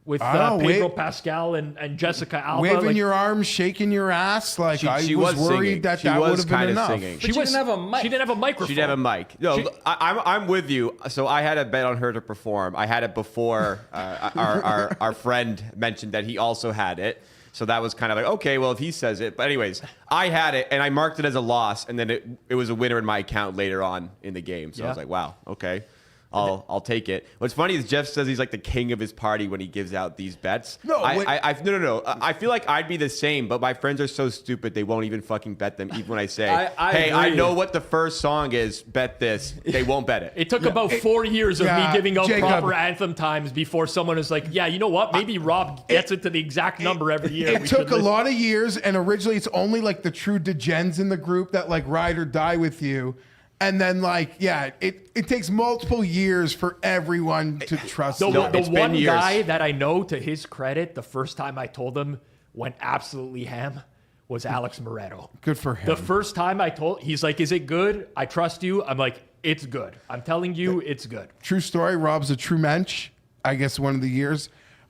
with Pedro Pascal and Jessica Alba. Waving your arms, shaking your ass. Like I was worried that would have been enough. But she didn't have a mic. She didn't have a microphone. She didn't have a mic. No, I'm with you. So I had a bet on her to perform. I had it before our friend mentioned that he also had it. So that was kind of like, okay, well, if he says it. But anyways, I had it, and I marked it as a loss, and then it was a winner in my account later on in the game. So I was like, wow, okay. I'll take it. What's funny is Jeff says he's like the king of his party when he gives out these bets. No. I feel like I'd be the same, but my friends are so stupid they won't even fucking bet them. Even when I say, hey, I know what the first song is, bet this. They won't bet it. It took about 4 years of me giving out proper anthem times before someone is like, yeah, you know what? Maybe Rob gets it to the exact number every year. It took a lot of years, and originally it's only like the true degens in the group that like ride or die with you. And then, it takes multiple years for everyone to trust you. The one guy that I know, to his credit, the first time I told him went absolutely ham was Alex Moretto. Good for him. The first time he's like, is it good? I trust you. I'm like, it's good. I'm telling you, it's good. True story. Rob's a true mensch. I guess one of the years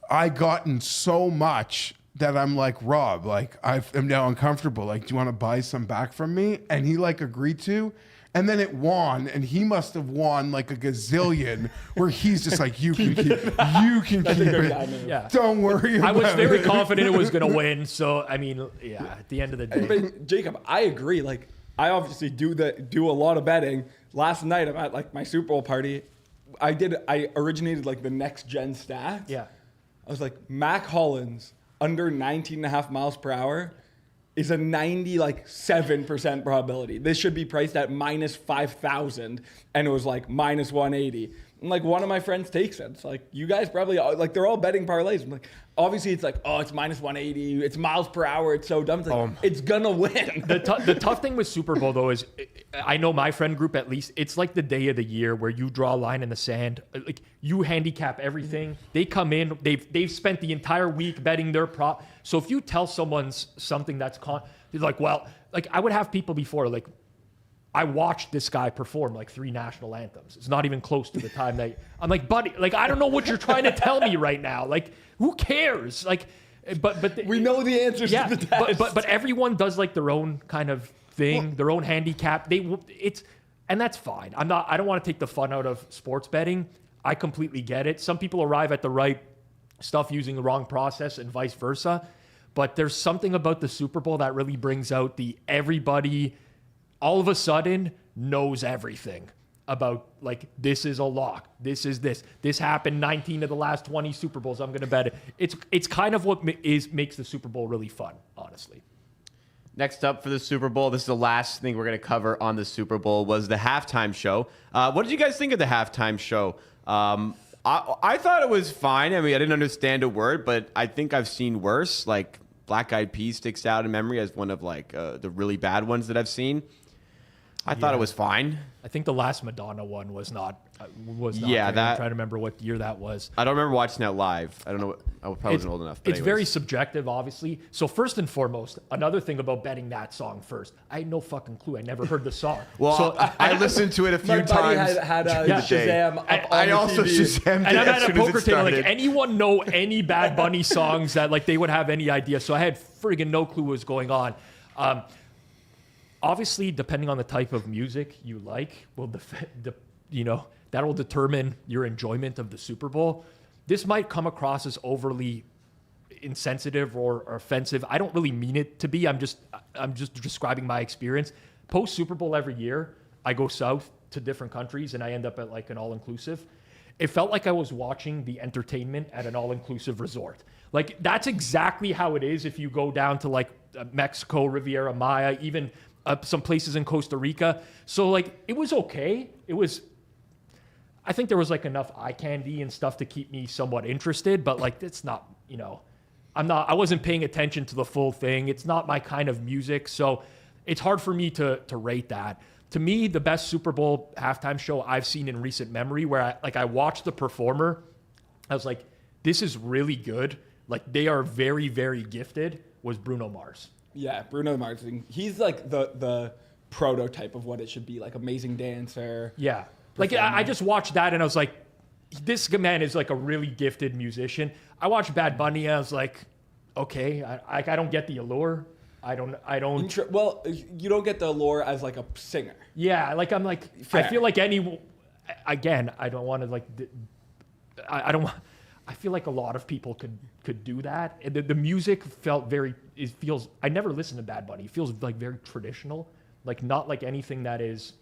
I gotten so much that I'm like, Rob, like I'm now uncomfortable. Like, do you want to buy some back from me? And he like agreed to. And then it won, and he must have won like a gazillion, where he's just like, you can keep it. Yeah. Don't worry about it. I was very confident it was going to win. So, I mean, at the end of the day. But Jacob, I agree. Like, I obviously do a lot of betting. Last night, I'm at like my Super Bowl party. I originated like the next gen stats. Yeah. I was like, Mac Hollins under 19.5 miles per hour is a 97% probability. This should be priced at minus 5,000, and it was like minus 180. And like one of my friends takes it. It's like, you guys probably, like, they're all betting parlays. I'm like, obviously it's like, oh, it's minus 180. It's miles per hour. It's so dumb. It's like, it's gonna win. The tough thing with Super Bowl though is, I know my friend group at least, it's like the day of the year where you draw a line in the sand. Like, you handicap everything. They come in, they've spent the entire week betting their prop. So if you tell someone something that's they're like, well, like I would have people before, like, I watched this guy perform like 3 national anthems. It's not even close to the time that I'm like, buddy, like, I don't know what you're trying to tell me right now. Like, who cares? Like, but we know the answers to the test. But everyone does like their own kind of thing, their own handicap. And that's fine. I don't want to take the fun out of sports betting. I completely get it. Some people arrive at the right stuff using the wrong process and vice versa. But there's something about the Super Bowl that really brings out the everybody all of a sudden knows everything about, like, this is a lock. This is this. This happened 19 of the last 20 Super Bowls. I'm going to bet it. It's kind of what makes the Super Bowl really fun, honestly. Next up for the Super Bowl, this is the last thing we're going to cover on the Super Bowl, was the halftime show. What did you guys think of the halftime show? I thought it was fine. I mean, I didn't understand a word, but I think I've seen worse. Like, Black Eyed Peas sticks out in memory as one of, like, the really bad ones that I've seen. I thought it was fine. I think the last Madonna one was not. Yeah, great. that- I'm trying to remember what year that was. I don't remember watching that live. I don't know. I probably wasn't old enough. But It's very anyways. subjective, obviously. So first and foremost, another thing about betting that song first. I had no fucking clue. I never heard the song. Well, so I listened to it a few My buddy times. had during the day. Shazam up on I the also TV. Shazammed and it I'm as at a soon as poker it table. Like, started. anyone know any Bad Bunny songs that like they would have any idea? So I had friggin' no clue what was going on. Obviously, depending on the type of music you like, that will determine your enjoyment of the Super Bowl. This might come across as overly insensitive or offensive. I don't really mean it to be. I'm just describing my experience. Post Super Bowl every year, I go south to different countries and I end up at like an all-inclusive. It felt like I was watching the entertainment at an all-inclusive resort. Like, that's exactly how it is if you go down to like Mexico, Riviera Maya, even some places in Costa Rica. So like, it was okay. I think there was like enough eye candy and stuff to keep me somewhat interested, but like, it's not, I wasn't paying attention to the full thing. It's not my kind of music. So it's hard for me to rate that. To me, the best Super Bowl halftime show I've seen in recent memory, where I watched the performer, I was like, this is really good. Like, they are very, very gifted, was Bruno Mars. Yeah, Bruno Mars. He's like the prototype of what it should be, like amazing dancer. Yeah. Like, I just watched that and I was like, this man is like a really gifted musician. I watched Bad Bunny and I was like, okay, I don't get the allure. I don't. Well, you don't get the allure as like a singer. Yeah, like I'm like, Fair. I feel like again, I don't want to like, I don't want. I feel like a lot of people could do that. And the music feels. I never listened to Bad Bunny. It feels like very traditional, like not like anything that is.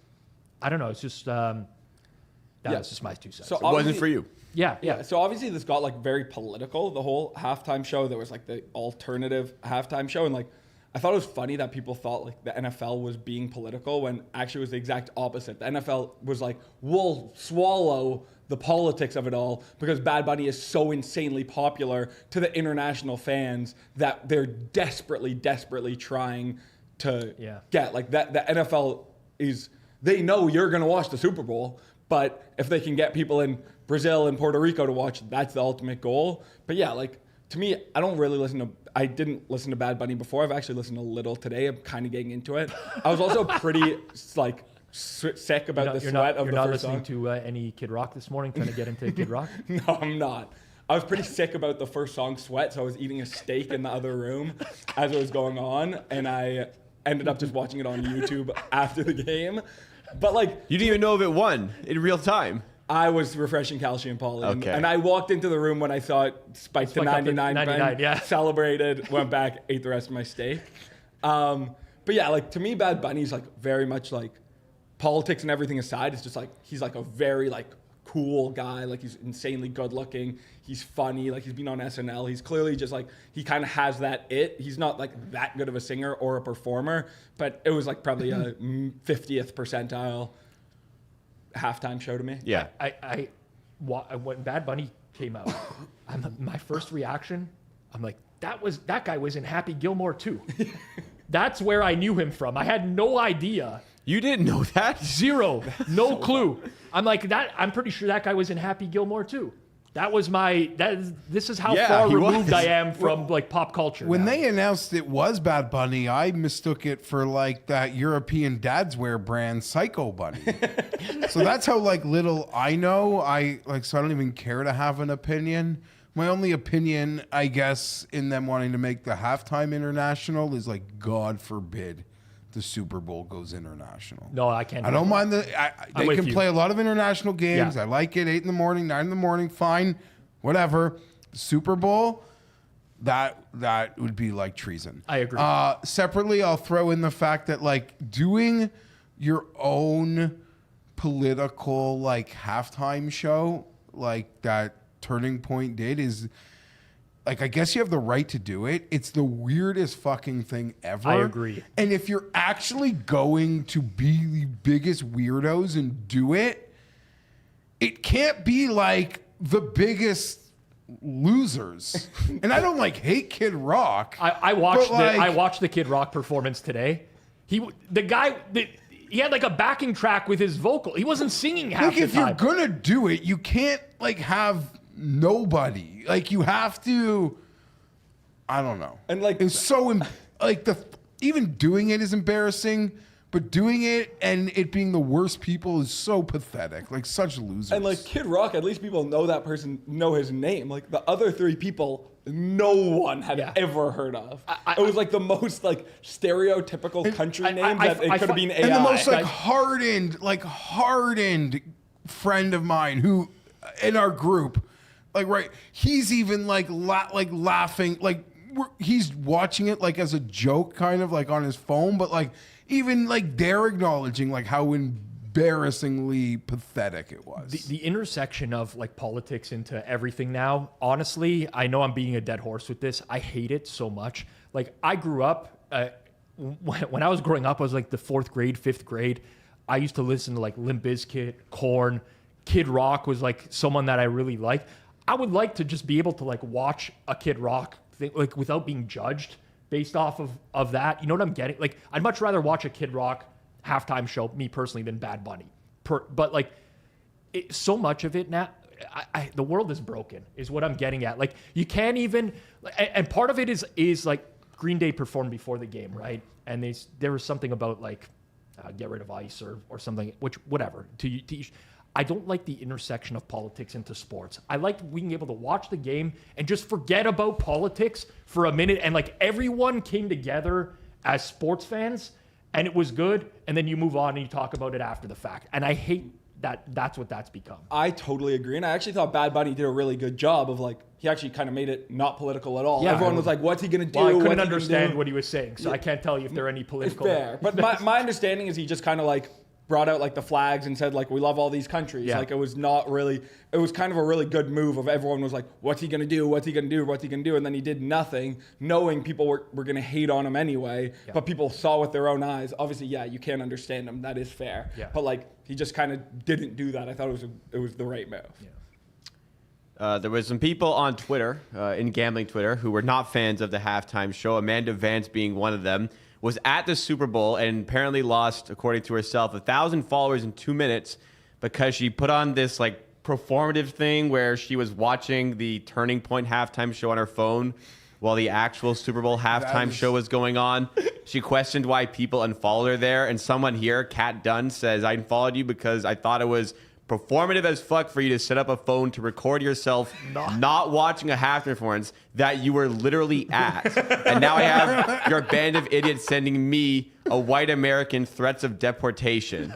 I don't know. It's just that's just my 2 cents. So It wasn't for you. Yeah. So obviously this got like very political. The whole halftime show. There was like the alternative halftime show, and like I thought it was funny that people thought like the NFL was being political when actually it was the exact opposite. The NFL was like, we'll swallow the politics of it all because Bad Bunny is so insanely popular to the international fans that they're desperately trying to get. Like that, the NFL is, they know you're going to watch the Super Bowl, but if they can get people in Brazil and Puerto Rico to watch, that's the ultimate goal. But yeah, like to me, I didn't listen to Bad Bunny before. I've actually listened a little today. I'm kind of getting into it. I was also pretty like sick about the sweat of the first song. You're not listening to any Kid Rock this morning, trying to get into Kid Rock? No, I'm not. I was pretty sick about the first song, Sweat, so I was eating a steak in the other room as it was going on, and I ended up just watching it on YouTube after the game. But like, You didn't even know if it won in real time. I was refreshing Kalshi and Paulie, Okay. and I walked into the room when I saw it spiked to Spike up to 99, 99, yeah. celebrated, went back, ate the rest of my steak. But yeah, like to me, Bad Bunny's like very much like politics and everything aside. It's just like he's like a very like cool guy. Like he's insanely good looking. He's funny. Like he's been on SNL. He's clearly just like he kind of has that it. He's not like that good of a singer or a performer, but it was like probably a 50th percentile halftime show to me. Yeah. When Bad Bunny came out, my first reaction, I'm like, that guy was in Happy Gilmore too. That's where I knew him from. I had no idea. You didn't know that? Zero. No clue. I'm like, I'm pretty sure that guy was in Happy Gilmore too. This is how far he removed was. I am from like pop culture. When now. they announced it was Bad Bunny, I mistook it for like that European dads wear brand Psycho Bunny. So that's how like little I know. So I don't even care to have an opinion. My only opinion, I guess, in them wanting to make the halftime international is like, God forbid the Super Bowl goes international. No, I can't. I don't mind they with can you. play a lot of international games. Yeah. I like it. 8 in the morning, 9 in the morning, fine, whatever. The Super Bowl, that would be like treason. I agree. Separately, I'll throw in the fact that like doing your own political like halftime show like that Turning Point did is like, I guess you have the right to do it. It's the weirdest fucking thing ever. I agree. And if you're actually going to be the biggest weirdos and do it, it can't be like the biggest losers. And I don't like hate Kid Rock. I watched the Kid Rock performance today. he had like a backing track with his vocal. He wasn't singing half Like, the if time. you're gonna do it, you can't like have nobody. Like, you have to. I don't know. And, like- it's so like even doing it is embarrassing, but doing it and it being the worst people is so pathetic. Like, such losers. And like Kid Rock, at least people know that person, know his name. Like the other three people, no one had ever heard of. It was like the most like stereotypical country name that it could have been AI. And the most like hardened friend of mine who in our group, like, right, he's even like laughing, like he's watching it like as a joke, kind of like on his phone, but like even like they're acknowledging like how embarrassingly pathetic it was. The intersection of like politics into everything now, honestly, I know I'm beating a dead horse with this. I hate it so much. Like, I grew up, when I was growing up, I was like the 4th grade, 5th grade. I used to listen to like Limp Bizkit, Korn, Kid Rock was like someone that I really liked. I would like to just be able to like watch a Kid Rock thing, like without being judged based off of that. You know what I'm getting? Like, I'd much rather watch a Kid Rock halftime show, me personally, than Bad Bunny. But like, so much of it now, the world is broken, is what I'm getting at. Like, you can't even, and part of it is like Green Day performed before the game, right? And there was something about like get rid of ICE or something, which whatever. I don't like the intersection of politics into sports. I like being able to watch the game and just forget about politics for a minute, and like everyone came together as sports fans, and it was good, and then you move on and you talk about it after the fact. And I hate that's what that's become. I totally agree. And I actually thought Bad Bunny did a really good job of like, he actually kind of made it not political at all. Yeah, Everyone was like, what's he going to do? Well, I couldn't What's he gonna understand do? what he was saying, so I can't tell you if there are any political. It's fair. But my understanding is he just kind of like brought out like the flags and said like, we love all these countries. Yeah. Like, it was not really, it was kind of a really good move of everyone was like, what's he going to do? What's he going to do? What's he going to do? And then he did nothing, knowing people were going to hate on him anyway. Yeah. But people saw with their own eyes. Obviously, yeah, you can't understand him. That is fair. Yeah. But like, he just kind of didn't do that. I thought it was the right move. Yeah. There was some people on Twitter, in gambling Twitter, who were not fans of the halftime show. Amanda Vance being one of them, was at the Super Bowl and apparently lost, according to herself, 1,000 followers in 2 minutes because she put on this like performative thing where she was watching the Turning Point halftime show on her phone while the actual Super Bowl halftime show was going on. She questioned why people unfollowed her there, and someone here, Kat Dunn, says, I unfollowed you because I thought it was performative as fuck for you to set up a phone to record yourself not watching a halftime performance that you were literally at. And now I have your band of idiots sending me a white American threats of deportation.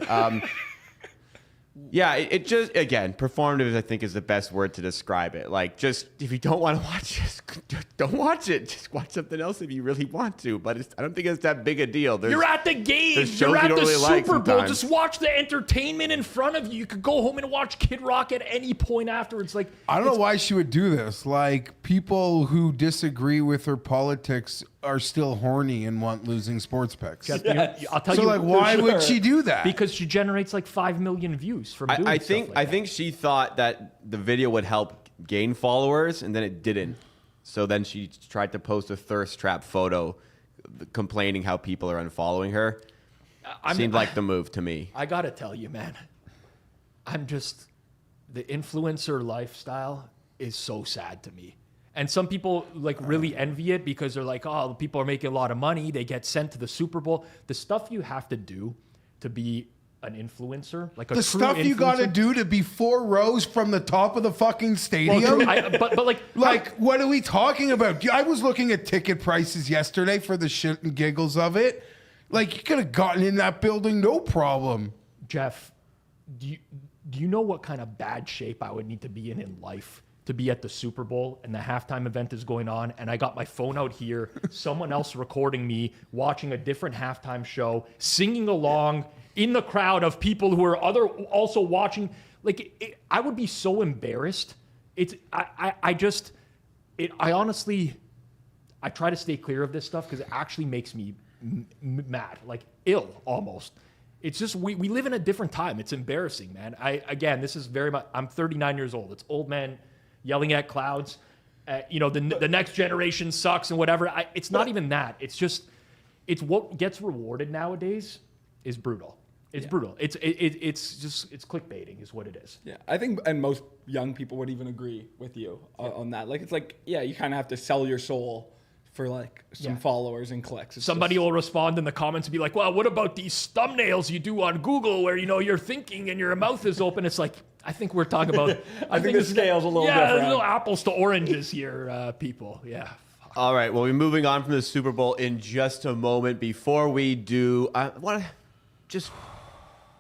Yeah, it just, again, performative, I think, is the best word to describe it. Like, just, if you don't want to watch it, just don't watch it. Just watch something else if you really want to. But I don't think it's that big a deal. You're at the game. there's shows You're at you don't the really like Super Bowl. sometimes. Just watch the entertainment in front of you. You could go home and watch Kid Rock at any point afterwards. Like, I don't know why she would do this. Like, people who disagree with her politics are still horny and want losing sports picks. Yes. I'll tell So, you. like, why sure. would she do that? Because she generates like 5 million views from doing I stuff think like I that. think she thought that the video would help gain followers, and then it didn't. So then she tried to post a thirst trap photo complaining how people are unfollowing her. Seemed like the move to me. I gotta tell you, man, the influencer lifestyle is so sad to me. And some people like really envy it because they're like, oh, people are making a lot of money. They get sent to the Super Bowl. The stuff you have to do to be an influencer, like a the true stuff you got to influencer- do to be 4 rows from the top of the fucking Well, stadium. true, but like, What are we talking about? I was looking at ticket prices yesterday for the shit and giggles of it. Like, you could have gotten in that building, no problem. Jeff, do you know what kind of bad shape I would need to be in life to be at the Super Bowl and the halftime event is going on and I got my phone out here, someone else recording me, watching a different halftime show, singing along in the crowd of people who are also watching? Like, I would be so embarrassed. I honestly try to stay clear of this stuff because it actually makes me mad, like ill almost. It's just, we live in a different time. It's embarrassing, man. This is very much, I'm 39 years old. It's old man yelling at clouds. The next generation sucks and whatever. It's not even that. It's just, it's what gets rewarded nowadays is brutal. It's brutal. It's clickbaiting is what it is. Yeah, I think, and most young people would even agree with you on that. Like, it's like, yeah, you kind of have to sell your soul for like some followers and clicks. Somebody will respond in the comments and be like, well, what about these thumbnails you do on Google where, you're thinking and your mouth is open? It's like, I think we're talking about... I think the scale's a little different. Yeah, there's no apples to oranges here, people. Yeah. All right, well, we're moving on from the Super Bowl in just a moment. Before we do, I want to just...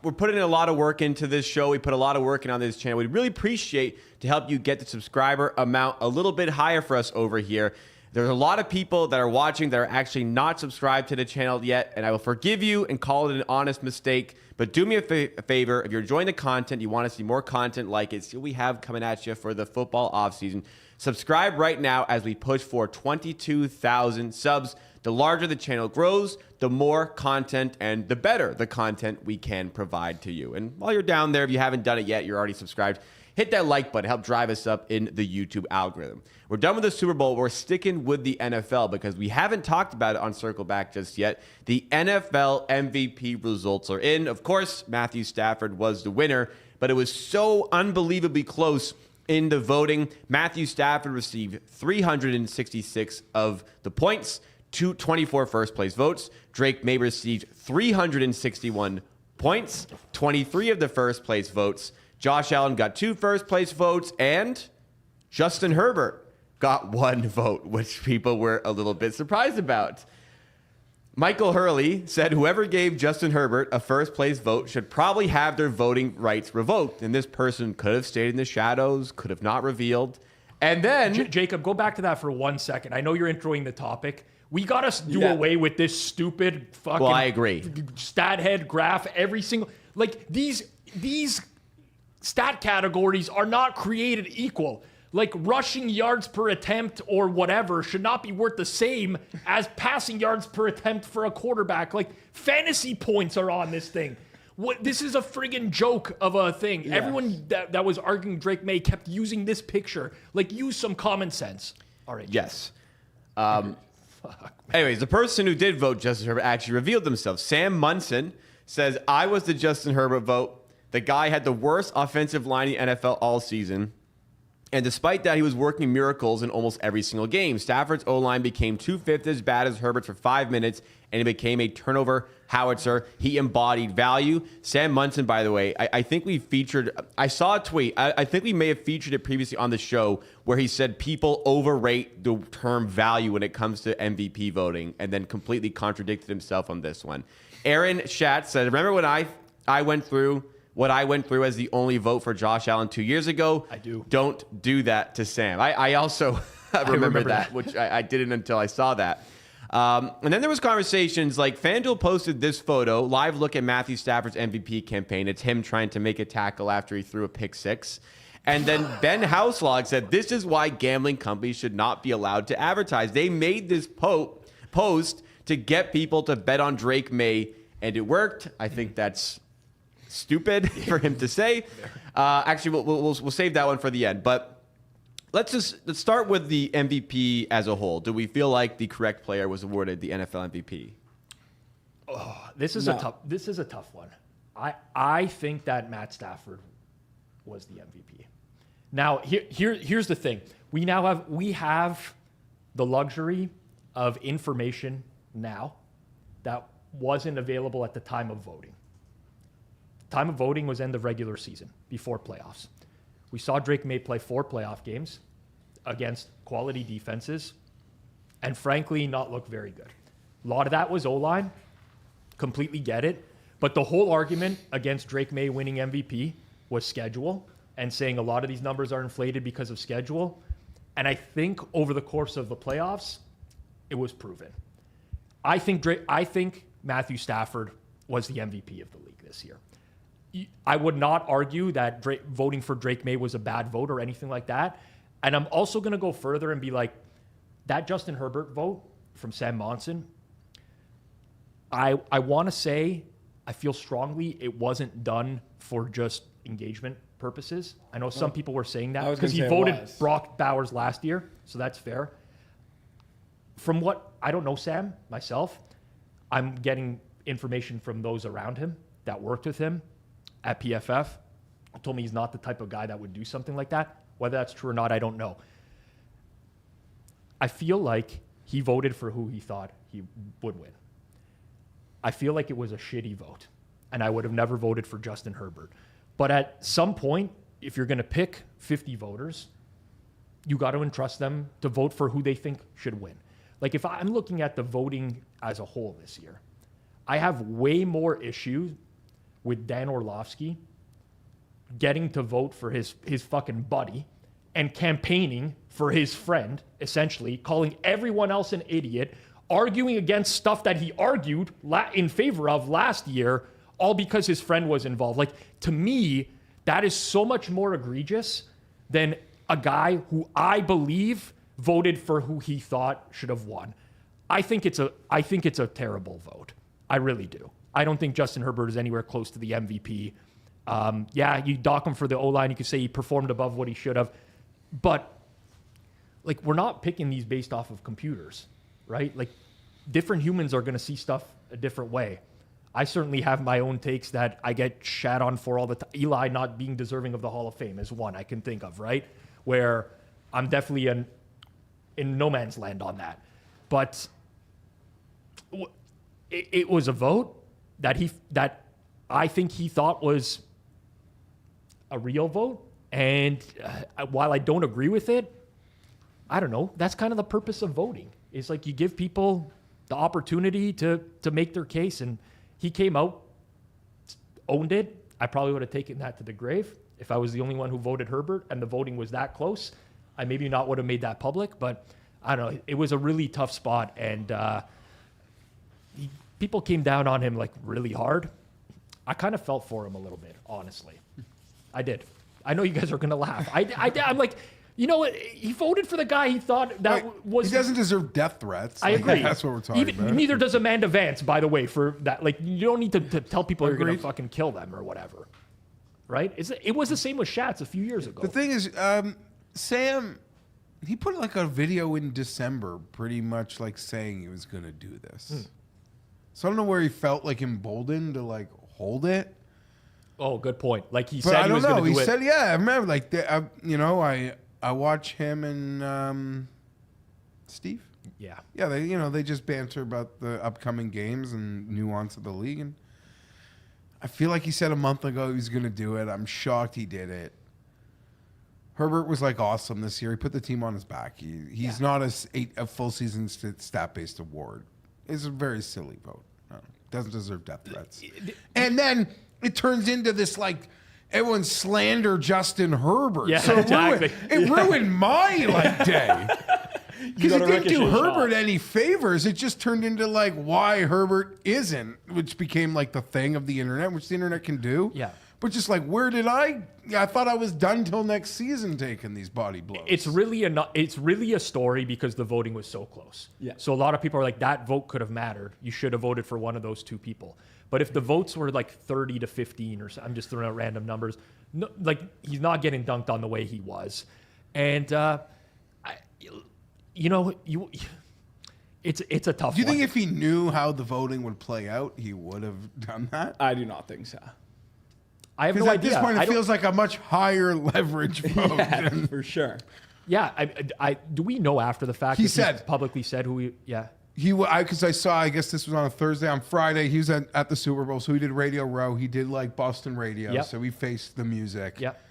We're putting a lot of work into this show. We put a lot of work in on this channel. We'd really appreciate to help you get the subscriber amount a little bit higher for us over here. There's a lot of people that are watching that are actually not subscribed to the channel yet, and I will forgive you and call it an honest mistake. But do me a favor, if you're enjoying the content, you want to see more content like it, see what we have coming at you for the football offseason, subscribe right now as we push for 22,000 subs. The larger the channel grows, the more content and the better the content we can provide to you. And while you're down there, if you haven't done it yet, you're already subscribed, hit that like button, help drive us up in the YouTube algorithm. We're done with the Super Bowl. We're sticking with the NFL because we haven't talked about it on Circle Back just yet. The NFL MVP results are in. Of course, Matthew Stafford was the winner, but it was so unbelievably close in the voting. Matthew Stafford received 366 of the points, 24 first-place votes. Drake Maye received 361 points, 23 of the first-place votes. Josh Allen got 2 first-place votes, and Justin Herbert got 1 vote, which people were a little bit surprised about. Michael Hurley said whoever gave Justin Herbert a first-place vote should probably have their voting rights revoked, and this person could have stayed in the shadows, could have not revealed. And then... Jacob, go back to that for 1 second. I know you're introing the topic. We got to do away with this stupid fucking... Well, I agree. Stat head graph, every single... Like, these stat categories are not created equal. Like, rushing yards per attempt or whatever should not be worth the same as passing yards per attempt for a quarterback. Like, fantasy points are on this thing. This is a friggin' joke of a thing. Yeah. Everyone that was arguing Drake Maye kept using this picture. Like, use some common sense. All right. Yes. Anyways, the person who did vote Justin Herbert actually revealed themselves. Sam Munson says, I was the Justin Herbert vote. The guy had the worst offensive line in the NFL all season. And despite that, he was working miracles in almost every single game. Stafford's O-line became 2/5 as bad as Herbert's for 5 minutes, and he became a turnover howitzer. He embodied value. Sam Munson, by the way, I think we featured... I saw a tweet. I think we may have featured it previously on the show where he said people overrate the term value when it comes to MVP voting, and then completely contradicted himself on this one. Aaron Schatz said, remember when I went through... what I went through as the only vote for Josh Allen 2 years ago? I do. Don't do that to Sam. I also remember that, which I didn't until I saw that. And then there was conversations like FanDuel posted this photo, live look at Matthew Stafford's MVP campaign. It's him trying to make a tackle after he threw a pick 6. And then Ben Houselog said, this is why gambling companies should not be allowed to advertise. They made this post to get people to bet on Drake Maye, and it worked. I think that's... stupid for him to say. Actually, we'll save that one for the end. But let's start with the MVP as a whole. Do we feel like the correct player was awarded the NFL MVP? Oh, this is a tough one. I think that Matt Stafford was the MVP. Now, here's the thing. We have the luxury of information now that wasn't available at the time of voting. Time of voting was end of regular season, before playoffs. We saw Drake Maye play 4 playoff games against quality defenses and frankly not look very good. A lot of that was O-line. Completely get it. But the whole argument against Drake Maye winning MVP was schedule and saying a lot of these numbers are inflated because of schedule. And I think over the course of the playoffs, it was proven. I think Matthew Stafford was the MVP of the league this year. I would not argue that voting for Drake Maye was a bad vote or anything like that. And I'm also going to go further and be like, that Justin Herbert vote from Sam Monson, I want to say, I feel strongly it wasn't done for just engagement purposes. I know some people were saying that because he voted Brock Bowers last year, so that's fair. From what, I don't know Sam myself, I'm getting information from those around him that worked with him at PFF told me he's not the type of guy that would do something like that. Whether that's true or not, I don't know. I feel like he voted for who he thought he would win. I feel like it was a shitty vote, and I would have never voted for Justin Herbert. But at some point, if you're going to pick 50 voters, you got to entrust them to vote for who they think should win. Like, if I'm looking at the voting as a whole this year, I have way more issues with Dan Orlovsky getting to vote for his fucking buddy and campaigning for his friend, essentially, calling everyone else an idiot, arguing against stuff that he argued in favor of last year, all because his friend was involved. Like, to me, that is so much more egregious than a guy who I believe voted for who he thought should have won. I think it's a terrible vote. I really do. I don't think Justin Herbert is anywhere close to the MVP. Yeah, you dock him for the O-line. You could say he performed above what he should have. But, like, we're not picking these based off of computers, right? Like, different humans are going to see stuff a different way. I certainly have my own takes that I get shat on for all the time. Eli not being deserving of the Hall of Fame is one I can think of, right? Where I'm definitely in no man's land on that. But it was a vote that I think he thought was a real vote. And while I don't agree with it, I don't know. That's kind of the purpose of voting. It's like you give people the opportunity to make their case. And he came out, owned it. I probably would have taken that to the grave if I was the only one who voted Herbert and the voting was that close. I maybe not would have made that public, but I don't know. It was a really tough spot, and people came down on him like really hard. I kind of felt for him a little bit, honestly. I did. I know you guys are going to laugh. I'm like, you know what? He voted for the guy he thought that was... He doesn't deserve death threats. I agree. That's what we're talking about. Neither does Amanda Vance, by the way, for that. Like, you don't need to tell people you're going to fucking kill them or whatever. Right? It was the same with Schatz a few years ago. The thing is, Sam, he put like a video in December pretty much like saying he was going to do this. So I don't know where he felt like emboldened to like hold it. Oh, good point. Like he But said I he don't was know. going to do He it. said, yeah, I remember like, I watch him and Steve. Yeah. Yeah, they just banter about the upcoming games and nuance of the league. And I feel like he said a month ago he was going to do it. I'm shocked he did it. Herbert was like awesome this year. He put the team on his back. He's not a full season stat-based award. It's a very silly vote. Doesn't deserve death threats. And then it turns into this like everyone slander Justin Herbert. Yeah, so exactly. It ruined my like day. Because it didn't do Herbert any favors. It just turned into like why Herbert isn't, which became like the thing of the internet, which the internet can do. Yeah. But just like, where did I thought I was done till next season taking these body blows. It's really a story because the voting was so close. Yeah. So a lot of people are like, that vote could have mattered. You should have voted for one of those two people. But if the votes were like 30 to 15 or so, I'm just throwing out random numbers, no, like he's not getting dunked on the way he was. And, it's a tough one. Do you think if he knew how the voting would play out, he would have done that? I do not think so. I have no Because idea. at this point, it feels like a much higher leverage vote. Yeah, for sure. Yeah. Do we know after the fact? He that said. He's publicly said who he. Yeah. Because I saw, I guess this was on a Thursday. On Friday, he was at the Super Bowl, so he did Radio Row. He did like Boston radio, Yep. so he faced the music. Yep.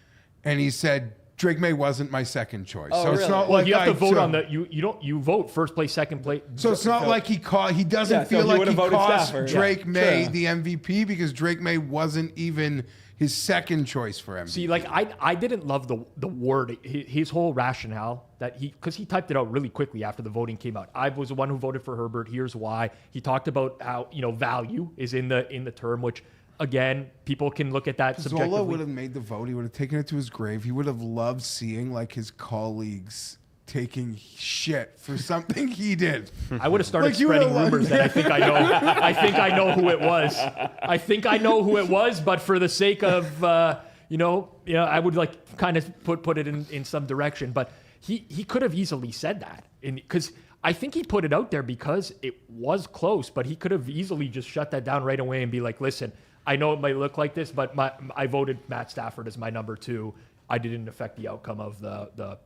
And he said Drake Maye wasn't my second choice. Oh, so it's really? not Well, like you have to vote so, on the you vote first place, second place. So it's not like he doesn't Yeah, so feel he like would've he voted cost Stafford. Drake Yeah, Maye sure. the MVP because Drake Maye wasn't even his second choice for MVP. See, like I didn't love the word, his whole rationale that because he typed it out really quickly after the voting came out. I was the one who voted for Herbert. Here's why. He talked about how value is in the term, which again people can look at that subjectively. Zola would have made the vote. He would have taken it to his grave. He would have loved seeing like his colleagues taking shit for something he did. I would have started Like, you would've spreading rumors that I think I know. I think I know who it was. I think I know who it was, but for the sake of I would like kind of put it in some direction. But he could have easily said that, because I think he put it out there because it was close. But he could have easily just shut that down right away and be like, "Listen, I know it might look like this, but I voted Matt Stafford as my number 2. I didn't affect the outcome of the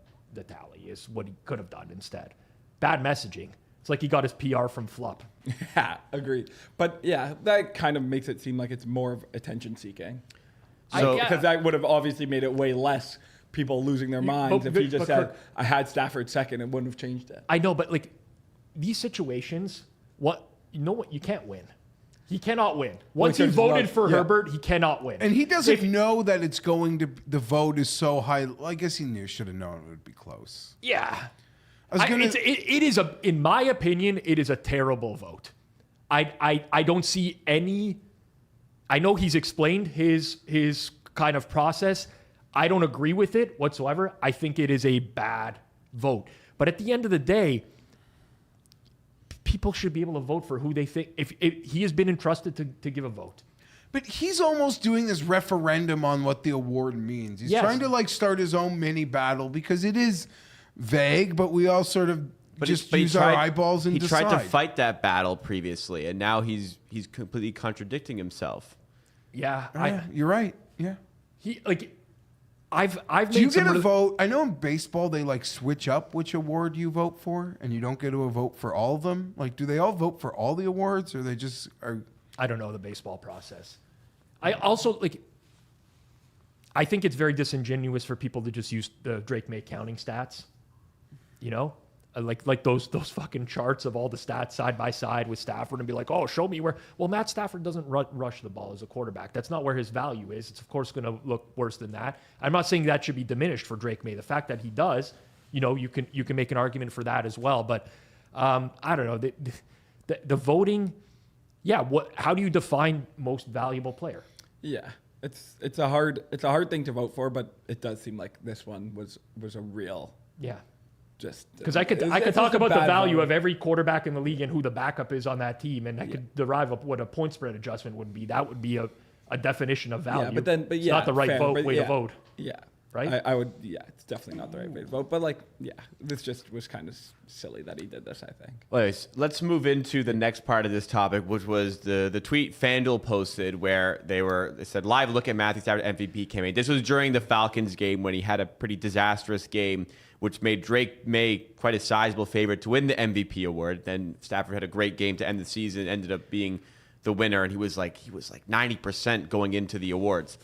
tally, is what he could have done instead. Bad messaging. It's like he got his PR from Flupp. Yeah, agreed. But yeah, that kind of makes it seem like it's more of attention seeking. So- Because that would have obviously made it way less people losing their minds if he just said, I had Stafford second, it wouldn't have changed it. I know, but like these situations, you can't win. He cannot win. Once he voted for Herbert, he cannot win. And he doesn't know that it's going to, the vote is so high. I guess he should have known it would be close. Yeah. It is in my opinion, it is a terrible vote. I don't see any. I know he's explained his kind of process. I don't agree with it whatsoever. I think it is a bad vote. But at the end of the day, people should be able to vote for who they think. If he has been entrusted to give a vote. But he's almost doing this referendum on what the award means. He's trying to like start his own mini battle because it is vague, but we all sort of use our eyeballs and decide. He tried to fight that battle previously, and now he's completely contradicting himself. Yeah, you're right. Yeah. I've Do you get a vote? I know in baseball they like switch up which award you vote for, and you don't get to vote for all of them. Like, do they all vote for all the awards, or they just are? I don't know the baseball process. I also I think it's very disingenuous for people to just use the Drake Maye counting stats. You know, like those fucking charts of all the stats side by side with Stafford and be like, oh, show me where. Well, Matt Stafford doesn't rush the ball as a quarterback. That's not where his value is. It's of course going to look worse than that. I'm not saying that should be diminished for Drake Maye. The fact that he does, you know, you can make an argument for that as well. But I don't know the voting. Yeah, how do you define most valuable player? Yeah, it's a hard thing to vote for, but it does seem like this one was a real because I could talk about the value of every quarterback in the league and who the backup is on that team, and I could derive up what a point spread adjustment would be. That would be a definition of value. Yeah, but it's not the right way to vote. Yeah. Right? I would, it's definitely not the right way to vote. But, this just was kind of silly that he did this, I think. Anyways, let's move into the next part of this topic, which was the tweet FanDuel posted where they said, live look at Matthew Stafford MVP campaign. This was during the Falcons game when he had a pretty disastrous game, which made Drake Maye quite a sizable favorite to win the MVP award. Then Stafford had a great game to end the season, ended up being the winner, and he was like 90% going into the awards.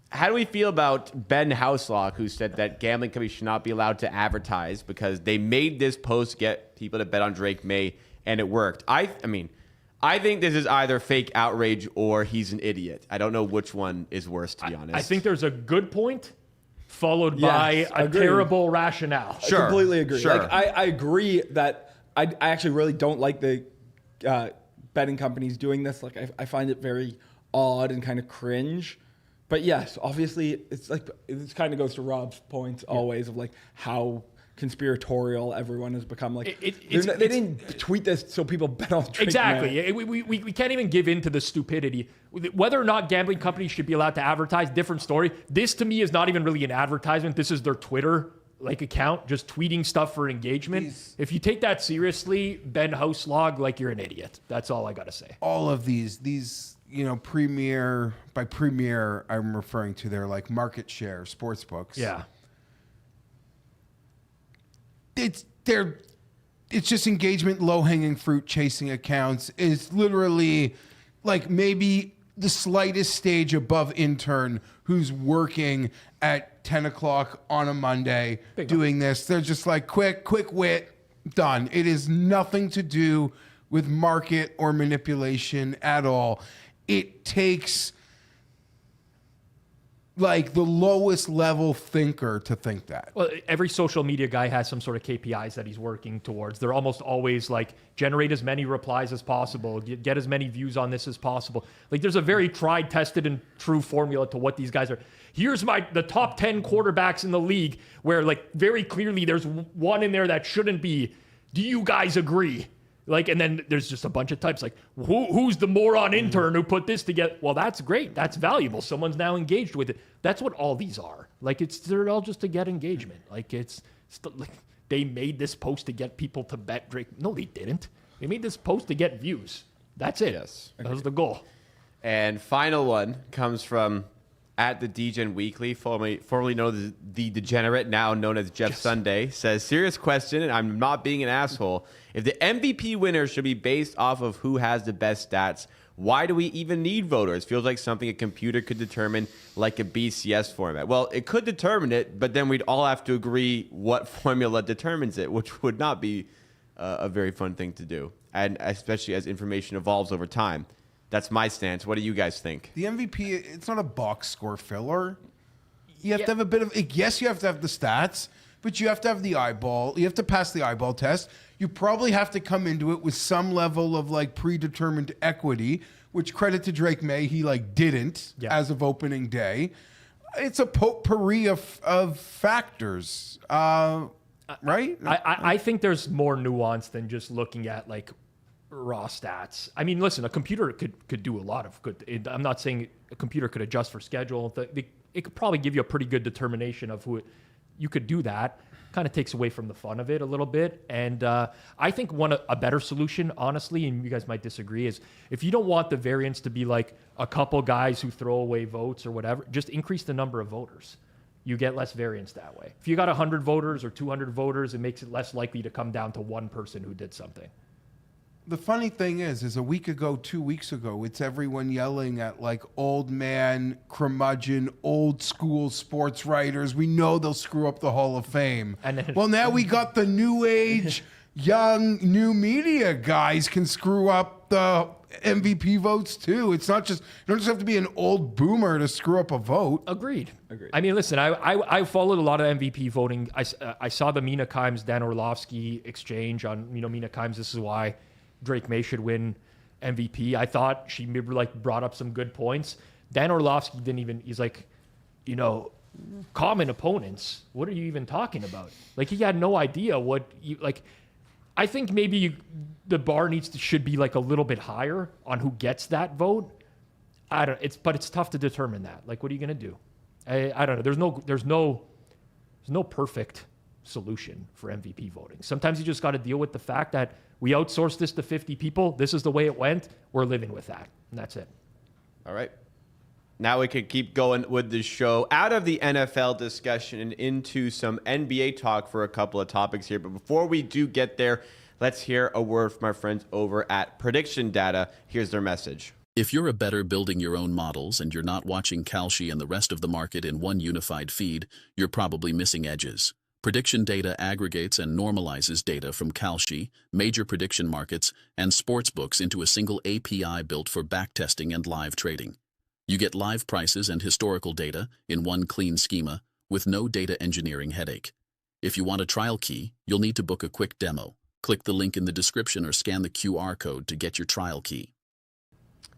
How do we feel about Ben Houselock, who said that gambling companies should not be allowed to advertise because they made this post to get people to bet on Drake Maye, and it worked? I think this is either fake outrage or he's an idiot. I don't know which one is worse, to be honest. I think there's a good point followed by a terrible rationale. Sure. I completely agree. Sure. I agree that I actually really don't like the betting companies doing this. I find it very odd and kind of cringe. But yes, obviously, it's this kind of goes to Rob's point always of how conspiratorial everyone has become. They didn't tweet this so people bet on Drake Exactly. We can't even give in to the stupidity. Whether or not gambling companies should be allowed to advertise, different story. This to me is not even really an advertisement. This is their Twitter account, just tweeting stuff for engagement. If you take that seriously, Ben Houselock, you're an idiot. That's all I got to say. All of these premier, by premier, I'm referring to their market share sports books. Yeah. It's just engagement, low-hanging fruit, chasing accounts. It's literally maybe the slightest stage above intern who's working at 10 o'clock on a Monday doing this. They're just quick wit, done. It is nothing to do with market or manipulation at all. It takes the lowest level thinker to think that. Well, every social media guy has some sort of KPIs that he's working towards. They're almost always generate as many replies as possible, get as many views on this as possible. There's a very tried, tested, and true formula to what these guys are. Here's the top 10 quarterbacks in the league where very clearly there's one in there that shouldn't be. Do you guys agree? And then there's just a bunch of types who's the moron intern who put this together? Well, that's great. That's valuable. Someone's now engaged with it. That's what all these are. They're all just to get engagement. They made this post to get people to bet Drake. No, they didn't. They made this post to get views. That's it. Yes. That was the goal. And final one comes from at the DGen Weekly, formerly known as the Degenerate, now known as Jeff Sunday, says, serious question, and I'm not being an asshole. If the MVP winner should be based off of who has the best stats, why do we even need voters? Feels like something a computer could determine, like a BCS format. Well, it could determine it, but then we'd all have to agree what formula determines it, which would not be a very fun thing to do, and especially as information evolves over time. That's my stance. What do you guys think? The MVP, it's not a box score filler. You have to have a bit of, yes, you have to have the stats, but you have to have the eyeball. You have to pass the eyeball test. You probably have to come into it with some level of like predetermined equity, which credit to Drake Maye, he like didn't as of opening day. It's a potpourri of factors, right? I think there's more nuance than just looking at like raw stats. I mean, listen, a computer could do a lot of good. I'm not saying a computer could adjust for schedule. It could probably give you a pretty good determination of who you could do that. Kind of takes away from the fun of it a little bit. And I think a better solution, honestly, and you guys might disagree, is if you don't want the variance to be like a couple guys who throw away votes or whatever, just increase the number of voters. You get less variance that way. If you got 100 voters or 200 voters, it makes it less likely to come down to one person who did something. The funny thing is a week ago, 2 weeks ago, it's everyone yelling at like old man, curmudgeon, old school sports writers. We know they'll screw up the Hall of Fame. Well, now we got the new age, young, new media guys can screw up the MVP votes too. It's not just, you don't just have to be an old boomer to screw up a vote. Agreed. I mean, listen, I followed a lot of MVP voting. I saw the Mina Kimes, Dan Orlovsky exchange on, Mina Kimes, this is why Drake Maye should win MVP. I thought she maybe like brought up some good points. Dan Orlovsky didn't even, he's like, common opponents. What are you even talking about? Like, he had no idea what you, like, I think maybe the bar should be like a little bit higher on who gets that vote. But it's tough to determine that. Like, what are you going to do? I don't know. There's no perfect solution for MVP voting. Sometimes you just got to deal with the fact that we outsourced this to 50 people. This is the way it went. We're living with that. And that's it. All right. Now we could keep going with the show out of the NFL discussion and into some NBA talk for a couple of topics here. But before we do get there, let's hear a word from our friends over at Prediction Data. Here's their message. If you're a bettor building your own models and you're not watching Kalshi and the rest of the market in one unified feed, you're probably missing edges. Prediction Data aggregates and normalizes data from Kalshi, major prediction markets, and sportsbooks into a single API built for backtesting and live trading. You get live prices and historical data in one clean schema with no data engineering headache. If you want a trial key, you'll need to book a quick demo. Click the link in the description or scan the QR code to get your trial key.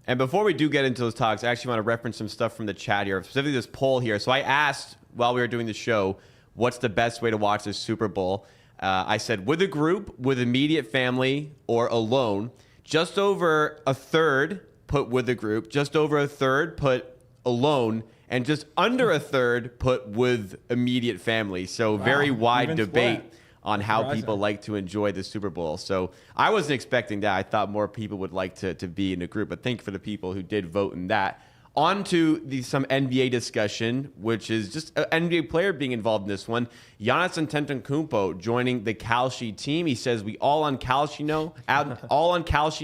And before we do get into those talks, I actually want to reference some stuff from the chat here, specifically this poll here. So I asked while we were doing the show, what's the best way to watch the Super Bowl? I said with a group, with immediate family, or alone. Just over a third put with a group, just over a third put alone, and just under a third put with immediate family. So very wide debate on how people like to enjoy the Super Bowl. So I wasn't expecting that. I thought more people would like to be in a group, but thank you for the people who did vote in that. On to some NBA discussion, which is just an NBA player being involved in this one. Giannis Antetokounmpo joining the Kalshi team. He says, we all on Kalshi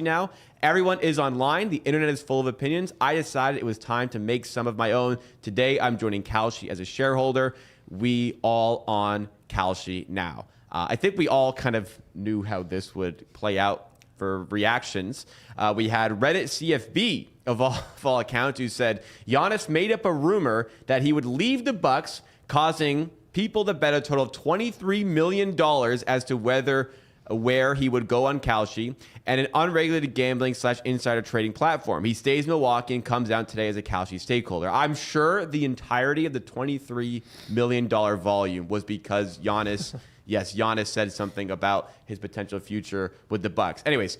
now. Everyone is online. The internet is full of opinions. I decided it was time to make some of my own. Today, I'm joining Kalshi as a shareholder. We all on Kalshi now. I think we all kind of knew how this would play out for reactions. We had Reddit CFB of all accounts who said Giannis made up a rumor that he would leave the Bucks, causing people to bet a total of $23 million as to where he would go on Kalshi, and an unregulated gambling / insider trading platform. He stays in Milwaukee and comes out today as a Kalshi stakeholder. I'm sure the entirety of the $23 million volume was because Giannis said something about his potential future with the Bucks. Anyways,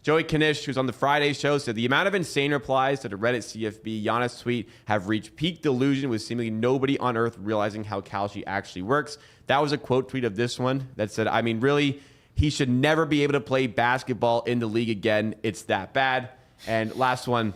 Joey Knish, who's on the Friday show, said the amount of insane replies to the Reddit CFB Giannis tweet have reached peak delusion with seemingly nobody on earth realizing how Kalshi actually works. That was a quote tweet of this one that said, I mean, really, he should never be able to play basketball in the league again. It's that bad. And last one,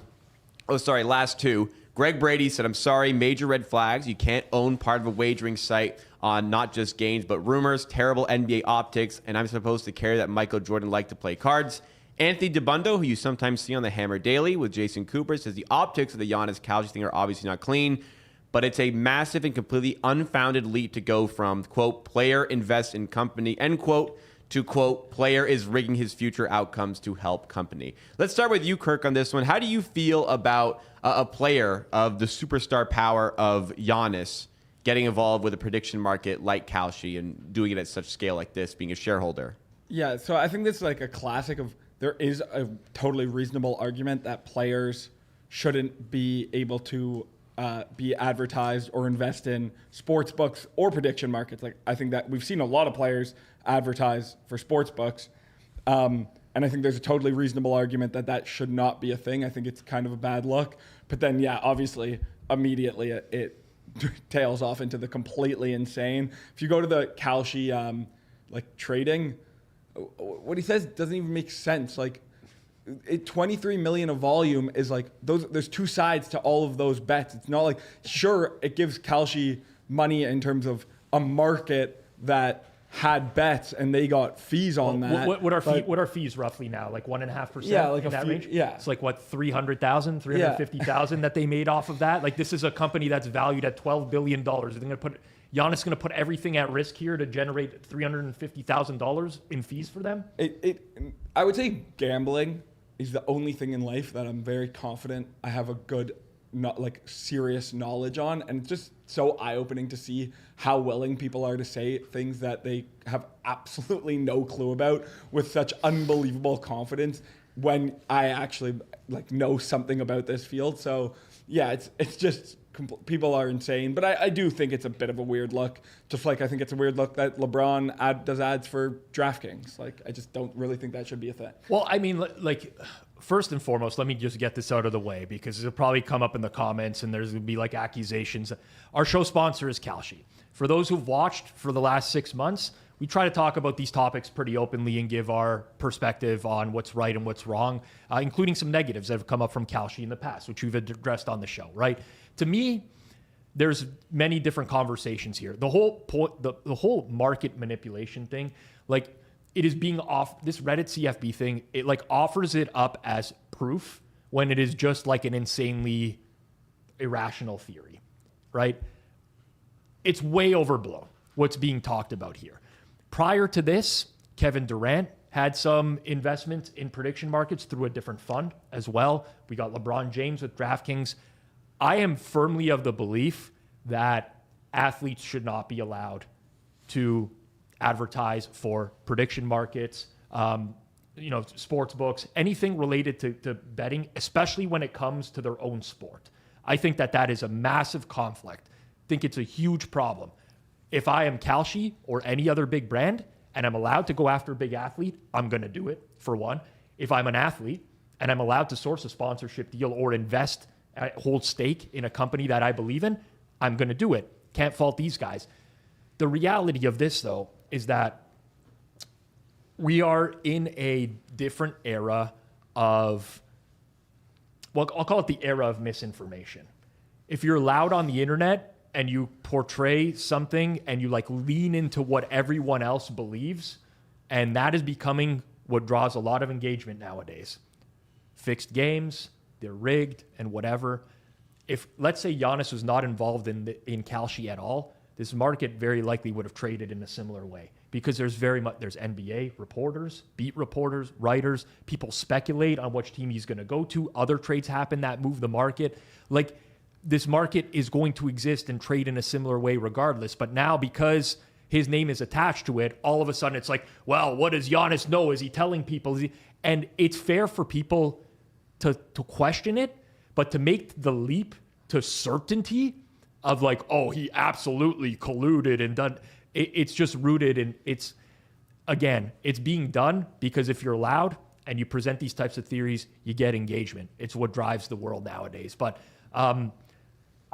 Last two. Greg Brady said, I'm sorry, major red flags. You can't own part of a wagering site on not just gains, but rumors, terrible NBA optics, and I'm supposed to care that Michael Jordan liked to play cards. Anthony DeBundo, who you sometimes see on the Hammer Daily with Jason Cooper, says the optics of the Giannis Kalshi thing are obviously not clean, but it's a massive and completely unfounded leap to go from, quote, player invests in company, end quote, to, quote, player is rigging his future outcomes to help company. Let's start with you, Kirk, on this one. How do you feel about a player of the superstar power of Giannis getting involved with a prediction market like Kalshi and doing it at such scale like this, being a shareholder? Yeah, so I think this is like a classic of there is a totally reasonable argument that players shouldn't be able to be advertised or invest in sports books or prediction markets. Like, I think that we've seen a lot of players advertise for sports books. And I think there's a totally reasonable argument that that should not be a thing. I think it's kind of a bad look. But then, yeah, obviously, immediately it tails off into the completely insane. If you go to the Kalshi trading, what he says doesn't even make sense. Like, 23 million of volume is like those. There's two sides to all of those bets. It's not like, sure, it gives Kalshi money in terms of a market that had bets and they got fees on that. What are fees roughly now? Like 1.5%? Yeah, like in that range? Yeah. It's like what, 300,000, 350,000 that they made off of that? Like, this is a company that's valued at $12 billion. They're going to put Giannis going to put everything at risk here to generate $350,000 in fees for them? I would say gambling is the only thing in life that I'm very confident I have a good, not like serious knowledge on. And it's just so eye-opening to see how willing people are to say things that they have absolutely no clue about with such unbelievable confidence when I actually like know something about this field. So yeah, it's just people are insane, but I do think it's a bit of a weird look. Just like I think it's a weird look that LeBron does ads for DraftKings. Like, I just don't really think that should be a thing. Well, I mean, like, first and foremost, let me just get this out of the way because it'll probably come up in the comments and there's going to be like accusations. Our show sponsor is Kalshi. For those who've watched for the last 6 months, we try to talk about these topics pretty openly and give our perspective on what's right and what's wrong, including some negatives that have come up from Kalshi in the past, which we've addressed on the show, right? To me, there's many different conversations here. The whole point, the whole market manipulation thing, like, it is being off this Reddit CFB thing. It like offers it up as proof when it is just like an insanely irrational theory, right? It's way overblown what's being talked about here. Prior to this, Kevin Durant had some investments in prediction markets through a different fund as well. We got LeBron James with DraftKings. I am firmly of the belief that athletes should not be allowed to advertise for prediction markets, sports books, anything related to betting, especially when it comes to their own sport. I think that is a massive conflict. I think it's a huge problem. If I am Kalshi or any other big brand and I'm allowed to go after a big athlete, I'm going to do it, for one. If I'm an athlete and I'm allowed to source a sponsorship deal or hold stake in a company that I believe in, I'm going to do it. Can't fault these guys. The reality of this, though, is that we are in a different era of, well, I'll call it the era of misinformation. If you're loud on the internet and you portray something and you like lean into what everyone else believes, and that is becoming what draws a lot of engagement nowadays. Fixed games, they're rigged and whatever. If, let's say, Giannis was not involved in Kalshi at all, this market very likely would have traded in a similar way because there's NBA reporters, beat reporters, writers, people speculate on which team he's going to go to. Other trades happen that move the market. Like, this market is going to exist and trade in a similar way regardless. But now, because his name is attached to it, all of a sudden it's like, well, what does Giannis know? Is he telling people? And it's fair for people to question it, but to make the leap to certainty of like, oh, he absolutely colluded and done, it's just rooted in, it's being done because if you're loud and you present these types of theories, you get engagement. It's what drives the world nowadays. But I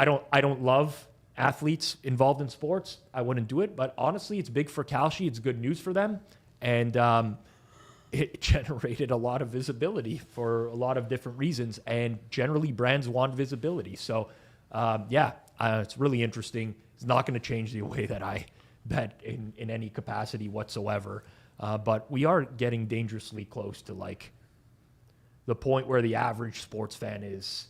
don't love athletes involved in sports. I wouldn't do it, but honestly, it's big for Kalshi. It's good news for them. And it generated a lot of visibility for a lot of different reasons. And generally, brands want visibility. So, it's really interesting. It's not going to change the way that I bet in any capacity whatsoever. But we are getting dangerously close to like the point where the average sports fan is.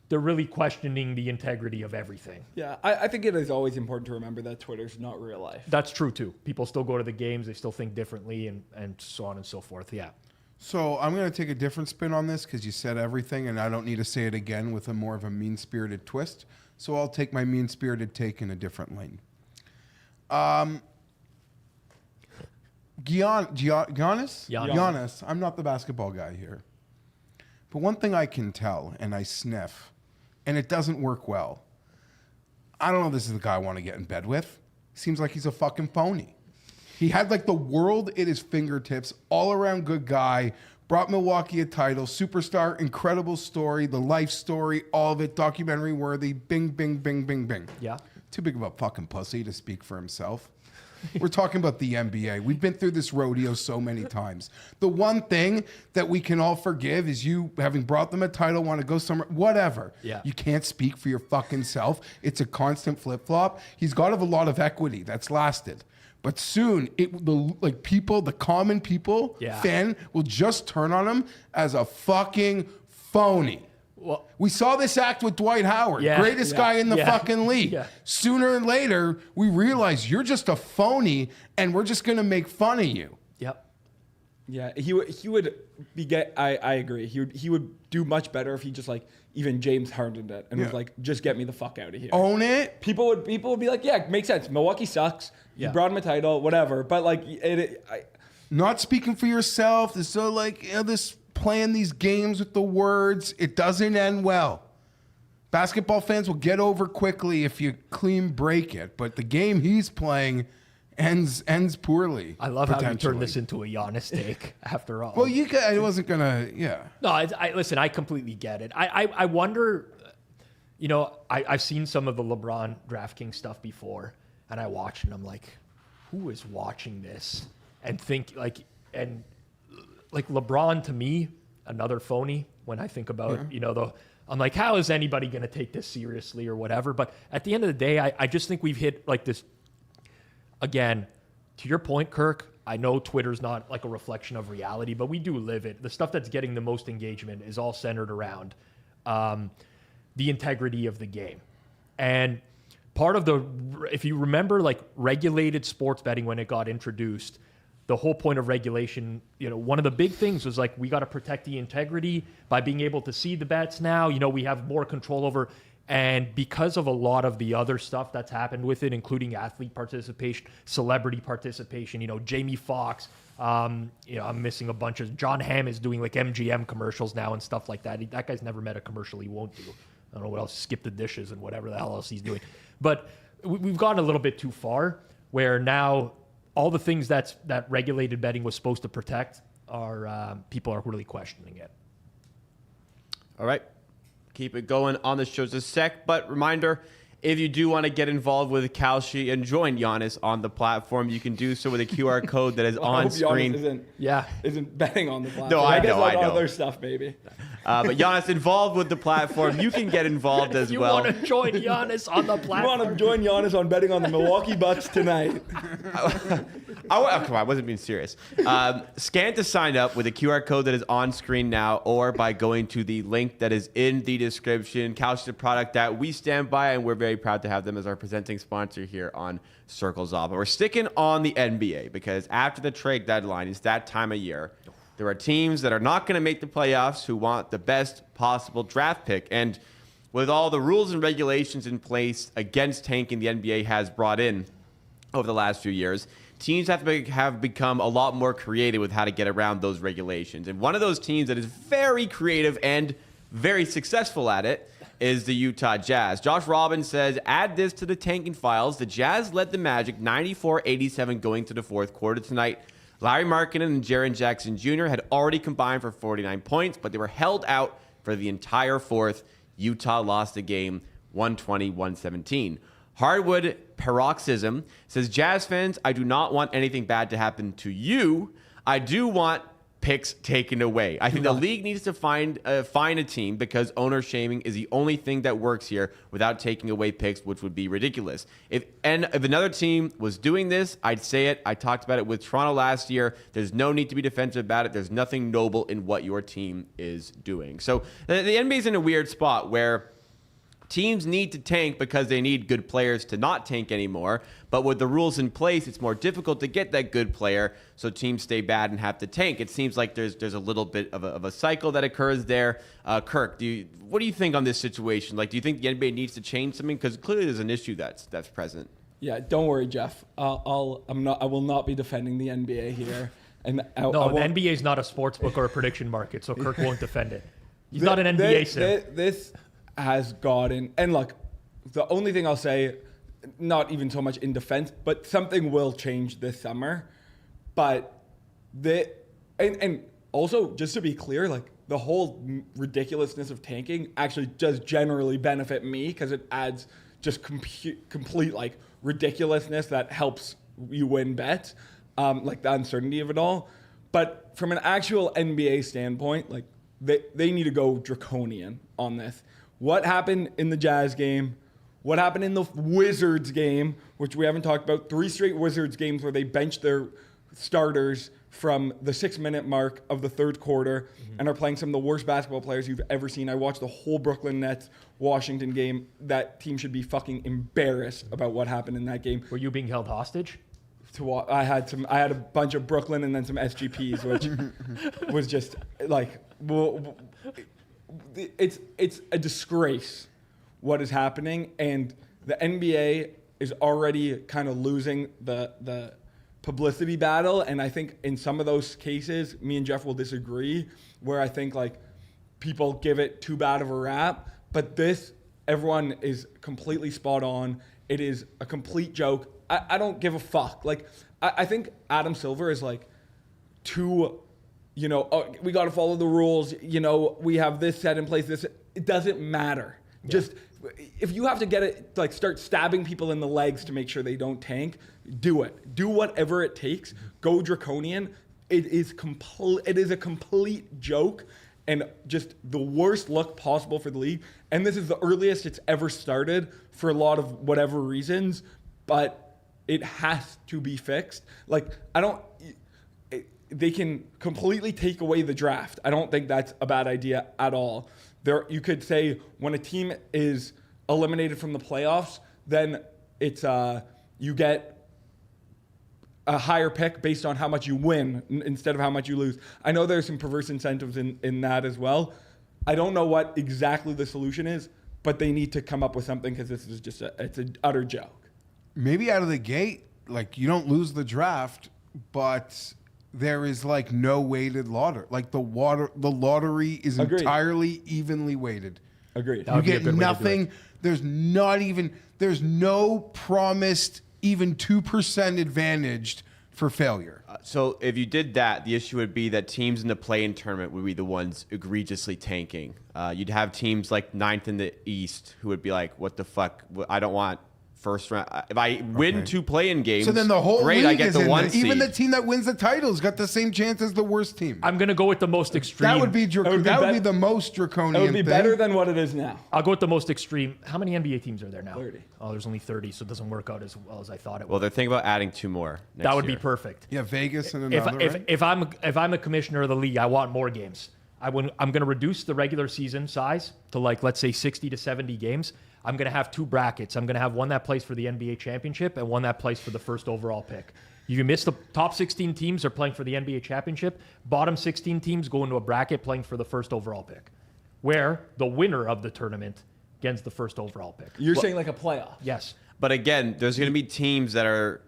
They're really questioning the integrity of everything. Yeah, I think it is always important to remember that Twitter's not real life. That's true too. People still go to the games, they still think differently, and so on and so forth. Yeah. So I'm going to take a different spin on this because you said everything, and I don't need to say it again with a more of a mean-spirited twist. So I'll take my mean-spirited take in a different lane. Giannis, I'm not the basketball guy here. But one thing I can tell, and I sniff, and it doesn't work well. I don't know if this is the guy I want to get in bed with. Seems like he's a fucking phony. He had like the world at his fingertips, all around good guy, brought Milwaukee a title, superstar, incredible story, the life story, all of it, documentary worthy, bing, bing, bing, bing, bing. Yeah. Too big of a fucking pussy to speak for himself. We're talking about the NBA. We've been through this rodeo so many times. The one thing that we can all forgive is you having brought them a title, want to go somewhere, whatever. Yeah. You can't speak for your fucking self. It's a constant flip-flop. He's got a lot of equity that's lasted. But soon, the common people, fan, will just turn on him as a fucking phony. Well, we saw this act with Dwight Howard, greatest guy in the fucking league. Yeah. Sooner or later, we realize you're just a phony, and we're just going to make fun of you. Yep. Yeah, he would be. I agree. He would do much better if he just like even James Hardened it and was like, just get me the fuck out of here. Own it. People would be like, yeah, makes sense. Milwaukee sucks. You brought him a title, whatever. But like, not speaking for yourself. It's so like this. Playing these games with the words, it doesn't end well. Basketball fans will get over quickly if you clean break it, but the game he's playing ends poorly. I love how you turned this into a Giannis take after all. Well, I wasn't gonna, No, listen, I completely get it. I wonder, I've seen some of the LeBron DraftKings stuff before, and I watch and I'm like, who is watching this and think like LeBron to me, another phony when I think about, I'm like, how is anybody going to take this seriously or whatever? But at the end of the day, I just think we've hit like this, again, to your point, Kirk, I know Twitter's not like a reflection of reality, but we do live it. The stuff that's getting the most engagement is all centered around the integrity of the game. And part of if you remember like regulated sports betting when it got introduced, the whole point of regulation, one of the big things was like, we got to protect the integrity by being able to see the bets now. We have more control over, and because of a lot of the other stuff that's happened with it, including athlete participation, celebrity participation, Jamie Foxx, I'm missing a bunch of, John Hamm is doing like MGM commercials now and stuff like that. That guy's never met a commercial he won't do. I don't know what else, skip the dishes and whatever the hell else he's doing. But we've gone a little bit too far where now, all the things that regulated betting was supposed to protect people are really questioning it. All right. Keep it going on the shows a sec, but reminder, if you do want to get involved with Kalshi and join Giannis on the platform, you can do so with a QR code that is on screen. Isn't betting on the platform. No, I know. Other stuff, baby. But Giannis involved with the platform. You can get involved as well. You want to join Giannis on the platform? You want to join Giannis on betting on the Milwaukee Bucks tonight? Come on, I wasn't being serious. Scan to sign up with a QR code that is on screen now, or by going to the link that is in the description. Kalshi is a product that we stand by, and we're very proud to have them as our presenting sponsor here on Circles Off. But we're sticking on the NBA because after the trade deadline, it's that time of year. There are teams that are not going to make the playoffs who want the best possible draft pick. And with all the rules and regulations in place against tanking the NBA has brought in over the last few years, teams have become a lot more creative with how to get around those regulations. And one of those teams that is very creative and very successful at it is the Utah Jazz. Josh Robbins says, add this to the tanking files. The Jazz led the Magic 94-87 going to the fourth quarter tonight. Larry Markkinen and Jaren Jackson Jr. had already combined for 49 points, but they were held out for the entire fourth. Utah lost the game 120-117. Hardwood Paroxysm says, Jazz fans, I do not want anything bad to happen to you. I do want picks taken away. I think the league needs to find a team, because owner shaming is the only thing that works here without taking away picks, which would be ridiculous. If another team was doing this, I'd say it. I talked about it with Toronto last year. There's no need to be defensive about it. There's nothing noble in what your team is doing. So the NBA is in a weird spot where teams need to tank because they need good players to not tank anymore. But with the rules in place, it's more difficult to get that good player, so teams stay bad and have to tank. It seems like there's a little bit of a cycle that occurs there. Kirk, what do you think on this situation? Like, do you think the NBA needs to change something? Because clearly there's an issue that's present. Yeah, don't worry, Jeff. I will not be defending the NBA here. And the NBA is not a sports book or a prediction market, so Kirk won't defend it. He's not an NBA sim. This has gotten, and look, the only thing I'll say, not even so much in defense, but something will change this summer. But and also, just to be clear, like, the whole ridiculousness of tanking actually does generally benefit me, because it adds just complete like ridiculousness that helps you win bets, like the uncertainty of it all. But from an actual NBA standpoint, like, they need to go draconian on this. What happened in the Jazz game? What happened in the Wizards game, which we haven't talked about? 3 straight Wizards games where they benched their starters from the 6-minute mark of the third quarter and are playing some of the worst basketball players you've ever seen. I watched the whole Brooklyn Nets Washington game. That team should be fucking embarrassed about what happened in that game. Were you being held hostage? I had a bunch of Brooklyn and then some SGPs, which was just like, it's a disgrace what is happening, and the NBA is already kind of losing the publicity battle. And I think in some of those cases, me and Jeff will disagree, where I think like people give it too bad of a rap. But this, everyone is completely spot on. It is a complete joke. I don't give a fuck. Like, I think Adam Silver is like too, we got to follow the rules. We have this set in place. It doesn't matter. Yeah. Just if you have to get it, like, start stabbing people in the legs to make sure they don't tank, do it. Do whatever it takes. Go draconian. It is a complete joke and just the worst look possible for the league. And this is the earliest it's ever started for a lot of whatever reasons, but it has to be fixed. Like, they can completely take away the draft. I don't think that's a bad idea at all. You could say when a team is eliminated from the playoffs, then it's you get a higher pick based on how much you win instead of how much you lose. I know there's some perverse incentives in that as well. I don't know what exactly the solution is, but they need to come up with something, because this is just it's an utter joke. Maybe out of the gate, like, you don't lose the draft, but there is like no weighted lottery. Like, the lottery is Agreed. Entirely evenly weighted. Agreed. You get nothing. There's no promised even 2% advantaged for failure. So if you did that, the issue would be that teams in the play-in tournament would be the ones egregiously tanking. You'd have teams like 9th in the East who would be like, what the fuck? I don't want first round. If I win 2 play-in games, so then the whole great, league I get is the in 1 there. seed. Even the team that wins the title's got the same chance as the worst team. I'm going to go with the most extreme. That would be the most draconian. It would be thing. better than what it is now. I'll go with the most extreme. How many NBA teams are there now? 30. Oh, there's only 30, so it doesn't work out as well as I thought it would. Well, they're thinking about adding 2 more. That would year. be perfect. Yeah, Vegas and another. If I'm a commissioner of the league, I want more games. I'm going to reduce the regular season size to, like, let's say 60 to 70 games. I'm going to have 2 brackets. I'm going to have one that plays for the NBA championship and one that plays for the first overall pick. You miss the top 16 teams are playing for the NBA championship. Bottom 16 teams go into a bracket playing for the first overall pick, where the winner of the tournament gets the first overall pick. You're saying like a playoff? Yes. But again, there's going to be teams that are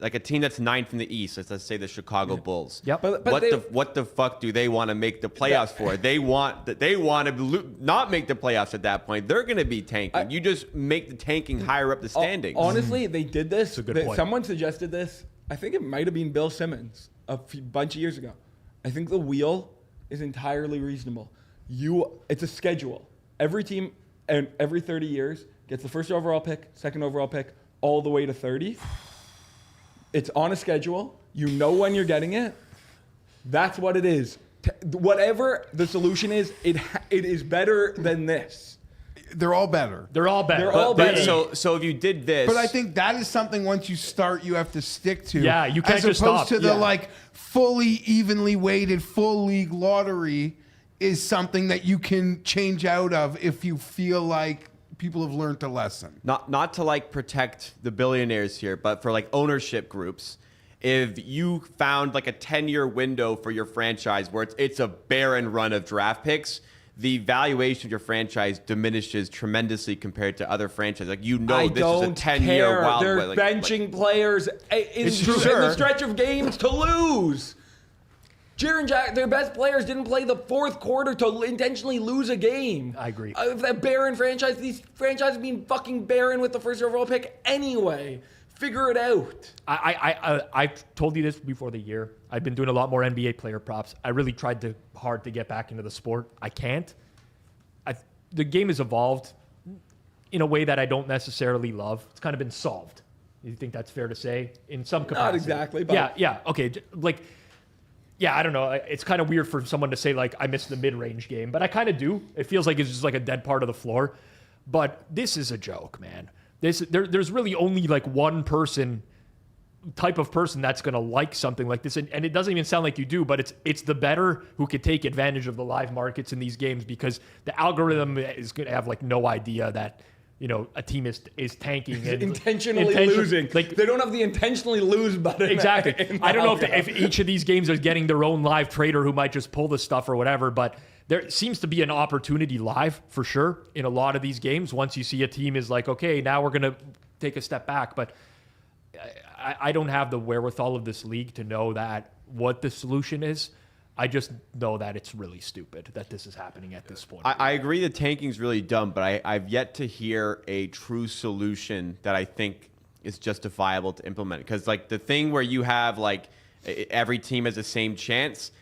like a team that's 9th in the East. Let's say the Chicago Bulls. Yep. But what the fuck do they want to make the playoffs for? They want to not make the playoffs at that point. They're going to be tanking. You just make the tanking higher up the standings. Honestly, they did this. That's a good point. Someone suggested this. I think it might have been Bill Simmons a bunch of years ago. I think the wheel is entirely reasonable. It's a schedule. Every team and every 30 years gets the first overall pick, second overall pick, all the way to 30. It's on a schedule. You know when you're getting it. That's what it is. Whatever the solution is, it is better than this. They're all better. They're all better. They're all better. So if you did this, But I think that is something once you start, you have to stick to. Yeah, you can't as just opposed stop. to the Yeah. fully evenly weighted full league lottery is something that you can change out of if you feel like people have learned a lesson. not to protect the billionaires here, but for ownership groups, if you found a 10-year window for your franchise where it's a barren run of draft picks, the valuation of your franchise diminishes tremendously compared to other franchises. I this is a don't 10-year care. wild. They're benching players in the stretch of games to lose. Jaron Jack, their best players didn't play the fourth quarter to intentionally lose a game. I agree. If that barren franchise, these franchises have been fucking barren with the first overall pick anyway. Figure it out. I've told you this before the year. I've been doing a lot more NBA player props. I really tried hard to get back into the sport. I can't. The game has evolved in a way that I don't necessarily love. It's kind of been solved. You think that's fair to say? In some capacity. Not exactly, but Yeah. Okay. Yeah, I don't know. It's kind of weird for someone to say I missed the mid-range game, but I kind of do. It feels like it's just a dead part of the floor. But this is a joke, man. There's really only one type of person that's going to like something like this, and it doesn't even sound like you do, but it's the better who could take advantage of the live markets in these games, because the algorithm is going to have no idea that a team is tanking and intentionally losing. They don't have the intentionally lose button. Exactly. I don't know if each of these games are getting their own live trader who might just pull the stuff or whatever, but there seems to be an opportunity live for sure in a lot of these games. Once you see a team is okay, now we're going to take a step back. But I don't have the wherewithal of this league to know what the solution is. I just know that it's really stupid that this is happening at this point. I agree that tanking's really dumb, but I've yet to hear a true solution that I think is justifiable to implement. Because the thing where you have every team has the same chance,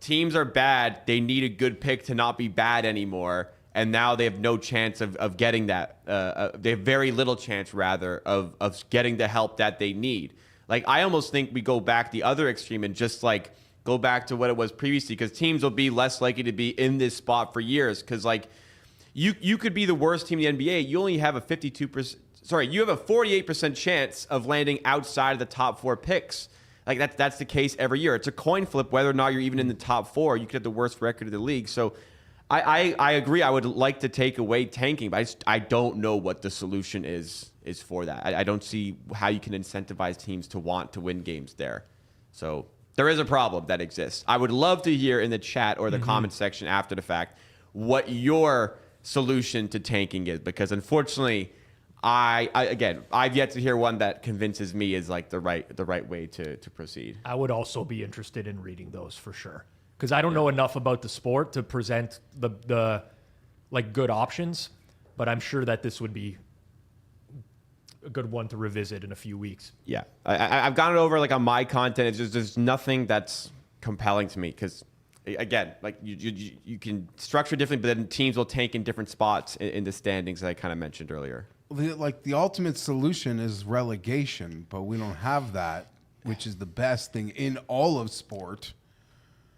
teams are bad, they need a good pick to not be bad anymore, and now they have no chance of getting that. They have very little chance, rather, of getting the help that they need. I almost think we go back the other extreme and just go back to what it was previously, because teams will be less likely to be in this spot for years. Because you could be the worst team in the NBA, you only have a 48% chance of landing outside of the top 4 picks. That's the case every year. It's a coin flip whether or not you're even in the top 4. You could have the worst record of the league. So I agree. I would like to take away tanking, but I don't know what the solution is for that. I don't see how you can incentivize teams to want to win games there. So there is a problem that exists. I would love to hear in the chat or the comment section after the fact what your solution to tanking is, because unfortunately, I've yet to hear one that convinces me is the right way to proceed. I would also be interested in reading those for sure, because I don't know enough about the sport to present the good options, but I'm sure that this would be a good one to revisit in a few weeks. Yeah, I've gone it over on my content. It's just there's nothing that's compelling to me, because again, you can structure differently, but then teams will tank in different spots in the standings, that I kind of mentioned earlier. The ultimate solution is relegation, but we don't have that, which is the best thing in all of sport.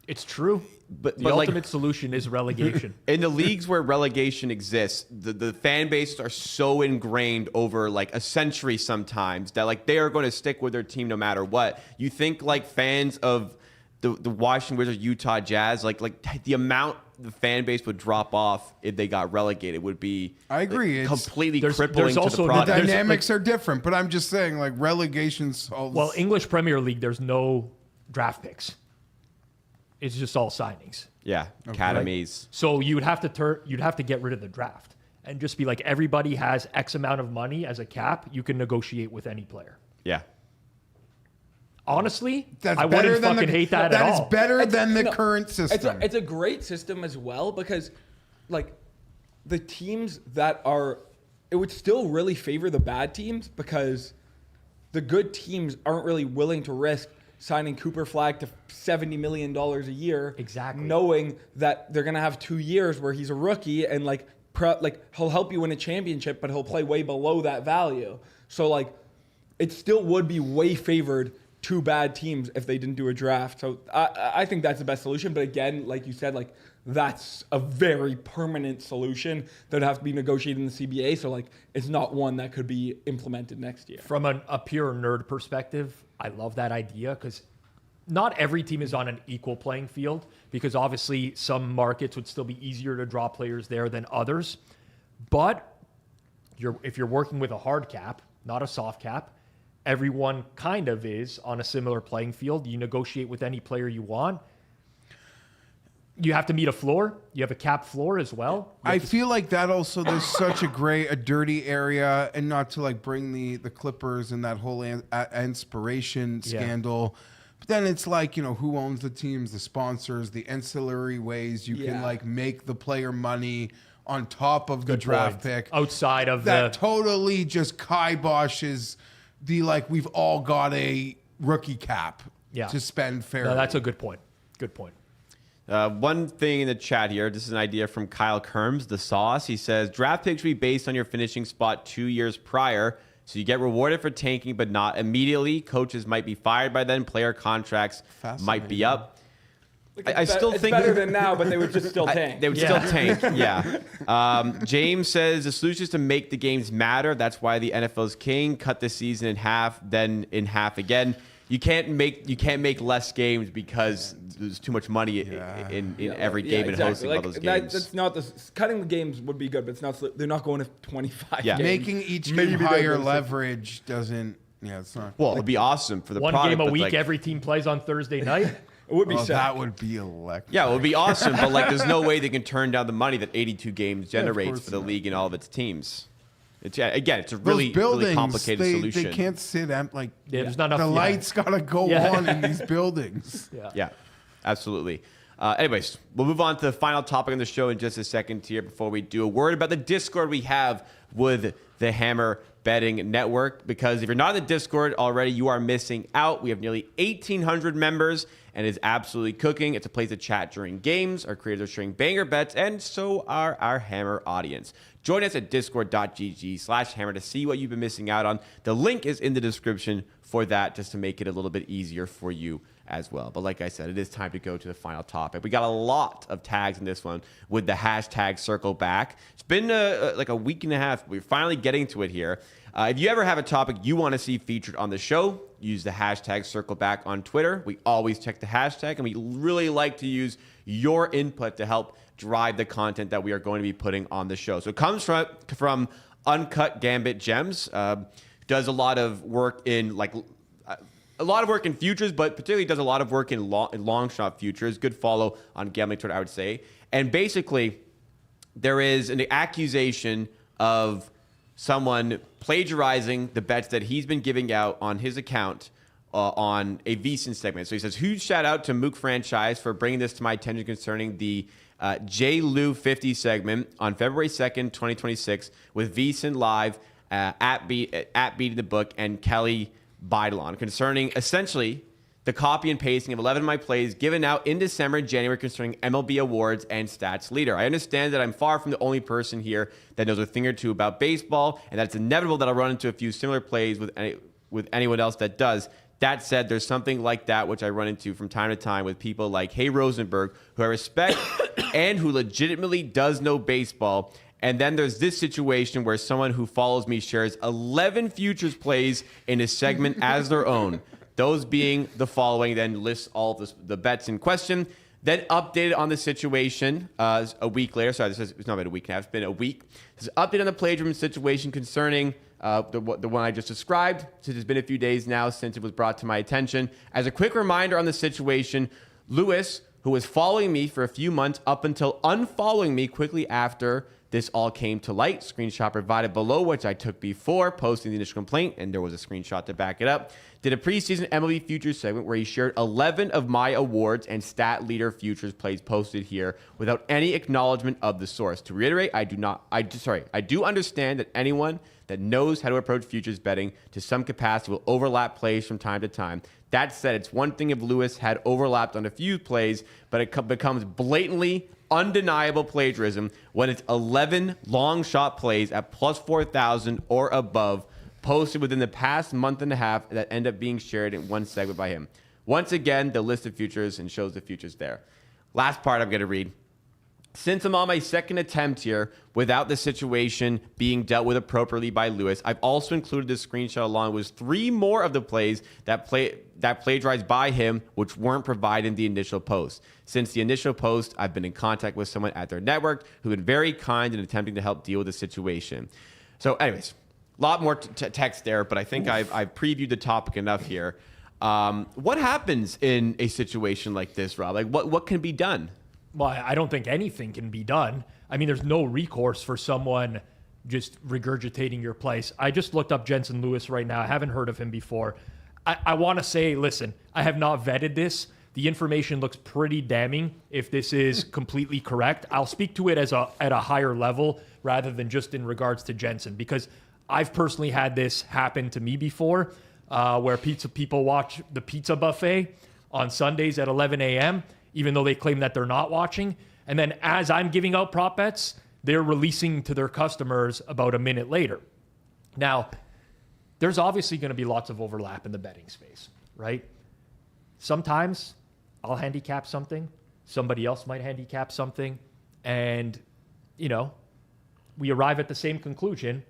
It's true, but the ultimate solution is relegation. In the leagues where relegation exists, the fan bases are so ingrained over a century sometimes that they are going to stick with their team no matter what. You think fans of the Washington Wizards, Utah Jazz, the amount the fan base would drop off if they got relegated would be, I agree, completely there's crippling to also the the product. The dynamics are different, but I'm just saying relegation's all Well, English Premier League, there's no draft picks. It's just all signings. Yeah, academies. So you'd have to get rid of the draft and just be everybody has X amount of money as a cap. You can negotiate with any player. Yeah. Honestly, That's I better wouldn't than fucking hate that at all. That is better than the current system. It's a great system as well, because the teams that are, it would still really favor the bad teams, because the good teams aren't really willing to risk signing Cooper Flagg to $70 million a year. Exactly. Knowing that they're going to have 2 years where he's a rookie and he'll help you win a championship, but he'll play way below that value. So it still would be way favored two bad teams if they didn't do a draft. So I think that's the best solution. But again, like you said, like that's a very permanent solution that would have to be negotiated in the CBA. So like it's not one that could be implemented next year. From a pure nerd perspective, I love that idea because not every team is on an equal playing field, because obviously some markets would still be easier to draw players there than others. But if you're working with a hard cap, not a soft cap, everyone kind of is on a similar playing field. You negotiate with any player you want. You have to meet a floor. You have a cap floor as well. I feel like that also, there's such a dirty area, and not to like bring the Clippers and that whole inspiration scandal. But then it's like, you know, who owns the teams, the sponsors, the ancillary ways you can like make the player money on top of the draft pick. Outside of that totally just kiboshes the, like, we've all got a rookie cap to spend fairly. No, that's a good point. Good point. One thing in the chat here, this is an idea from Kyle Kerms, the sauce. He says, draft picks should be based on your finishing spot 2 years prior. So you get rewarded for tanking, but not immediately. Coaches might be fired by then. Player contracts might be up. I still think it's better than now, but they would just still tank. They would still tank, James says the solution is to make the games matter. That's why the NFL is king. Cut the season in half, then in half again. You can't make less games because there's too much money in every game and hosting all those games. That's not cutting the games would be good, but it's not. They're not going to 25. Yeah. games. Making each game higher leverage doesn't. Yeah, it's not. Well, it'd be awesome for the one product. Game a week, like, every team plays on Thursday night. It would be sick. That would be electric. Yeah, it would be awesome, but like, there's no way they can turn down the money that 82 games generates for the not. league and all of its teams. It's it's a really complicated solution. They can't sit empty. Like, there's not enough. The lights gotta go on in these buildings. Yeah, absolutely. Anyways, we'll move on to the final topic on the show in just a second here. Before we do, a word about the Discord we have with the Hammer Betting Network, because if you're not in the Discord already, you are missing out. We have nearly 1,800 members, and it's absolutely cooking. It's a place to chat during games. Our creators are sharing banger bets, and so are our Hammer audience. Join us at discord.gg/hammer to see what you've been missing out on. The link is in the description for that, just to make it a little bit easier for you as well. But like I said, it is time to go to the final topic. We got a lot of tags in this one with the hashtag circle back. It's been like a week and a half. We're finally getting to it here. If you ever have a topic you want to see featured on the show, use the hashtag circle back on Twitter. We always check the hashtag, and we really like to use your input to help drive the content that we are going to be putting on the show. So it comes from Uncut Gambit Gems. Does a lot of work in futures, but particularly does a lot of work in long shot futures. Good follow on gambling Twitter, I would say. And basically, there is an accusation of someone plagiarizing the bets that he's been giving out on his account on a VSiN segment. So he says, huge shout out to Mook Franchise for bringing this to my attention concerning the J. 50 segment on February 2nd, 2026 with VSiN Live at Beating the Book and Kelly Bidalon concerning essentially the copy and pasting of 11 of my plays given out in December and January concerning MLB awards and stats leader. I understand that I'm far from the only person here that knows a thing or two about baseball, and that it's inevitable that I'll run into a few similar plays with anyone else that does. That said, there's something like that which I run into from time to time with people like Hey Rosenberg, who I respect and who legitimately does know baseball. And then there's this situation where someone who follows me shares 11 futures plays in a segment as their own. Those being the following, then lists all the bets in question. Then updated on the situation a week later. Sorry, it's not been a week now. It's been a week. This is updated on the plagiarism situation concerning the one I just described. Since it's been a few days now since it was brought to my attention. As a quick reminder on the situation, Lewis, who was following me for a few months up until unfollowing me quickly after this all came to light. Screenshot provided below, which I took before posting the initial complaint, and there was a screenshot to back it up. Did a preseason MLB futures segment where he shared 11 of my awards and stat leader futures plays posted here without any acknowledgement of the source. To reiterate, I do understand that anyone that knows how to approach futures betting to some capacity will overlap plays from time to time. That said, it's one thing if Lewis had overlapped on a few plays, but it becomes blatantly undeniable plagiarism when it's 11 long shot plays at plus 4,000 or above posted within the past month and a half that end up being shared in one segment by him. Once again, the list of futures and shows the futures there. Last part I'm going to read. Since I'm on my second attempt here without the situation being dealt with appropriately by Lewis, I've also included this screenshot along with 3 more of the plays that plagiarized by him, which weren't provided in the initial post. Since the initial post, I've been in contact with someone at their network who's been very kind in attempting to help deal with the situation. So anyways, a lot more text there, but I think I've previewed the topic enough here. What happens in a situation like this, Rob? Like what can be done? Well, I don't think anything can be done. I mean, there's no recourse for someone just regurgitating your place. I just looked up Jensen Lewis right now. I haven't heard of him before. I want to say, listen, I have not vetted this. The information looks pretty damning if this is completely correct. I'll speak to it at a higher level rather than just in regards to Jensen, because I've personally had this happen to me before, where people watch the pizza buffet on Sundays at 11 a.m., even though they claim that they're not watching. And then as I'm giving out prop bets, they're releasing to their customers about a minute later. Now, there's obviously going to be lots of overlap in the betting space, right? Sometimes I'll handicap something, somebody else might handicap something, and, we arrive at the same conclusion.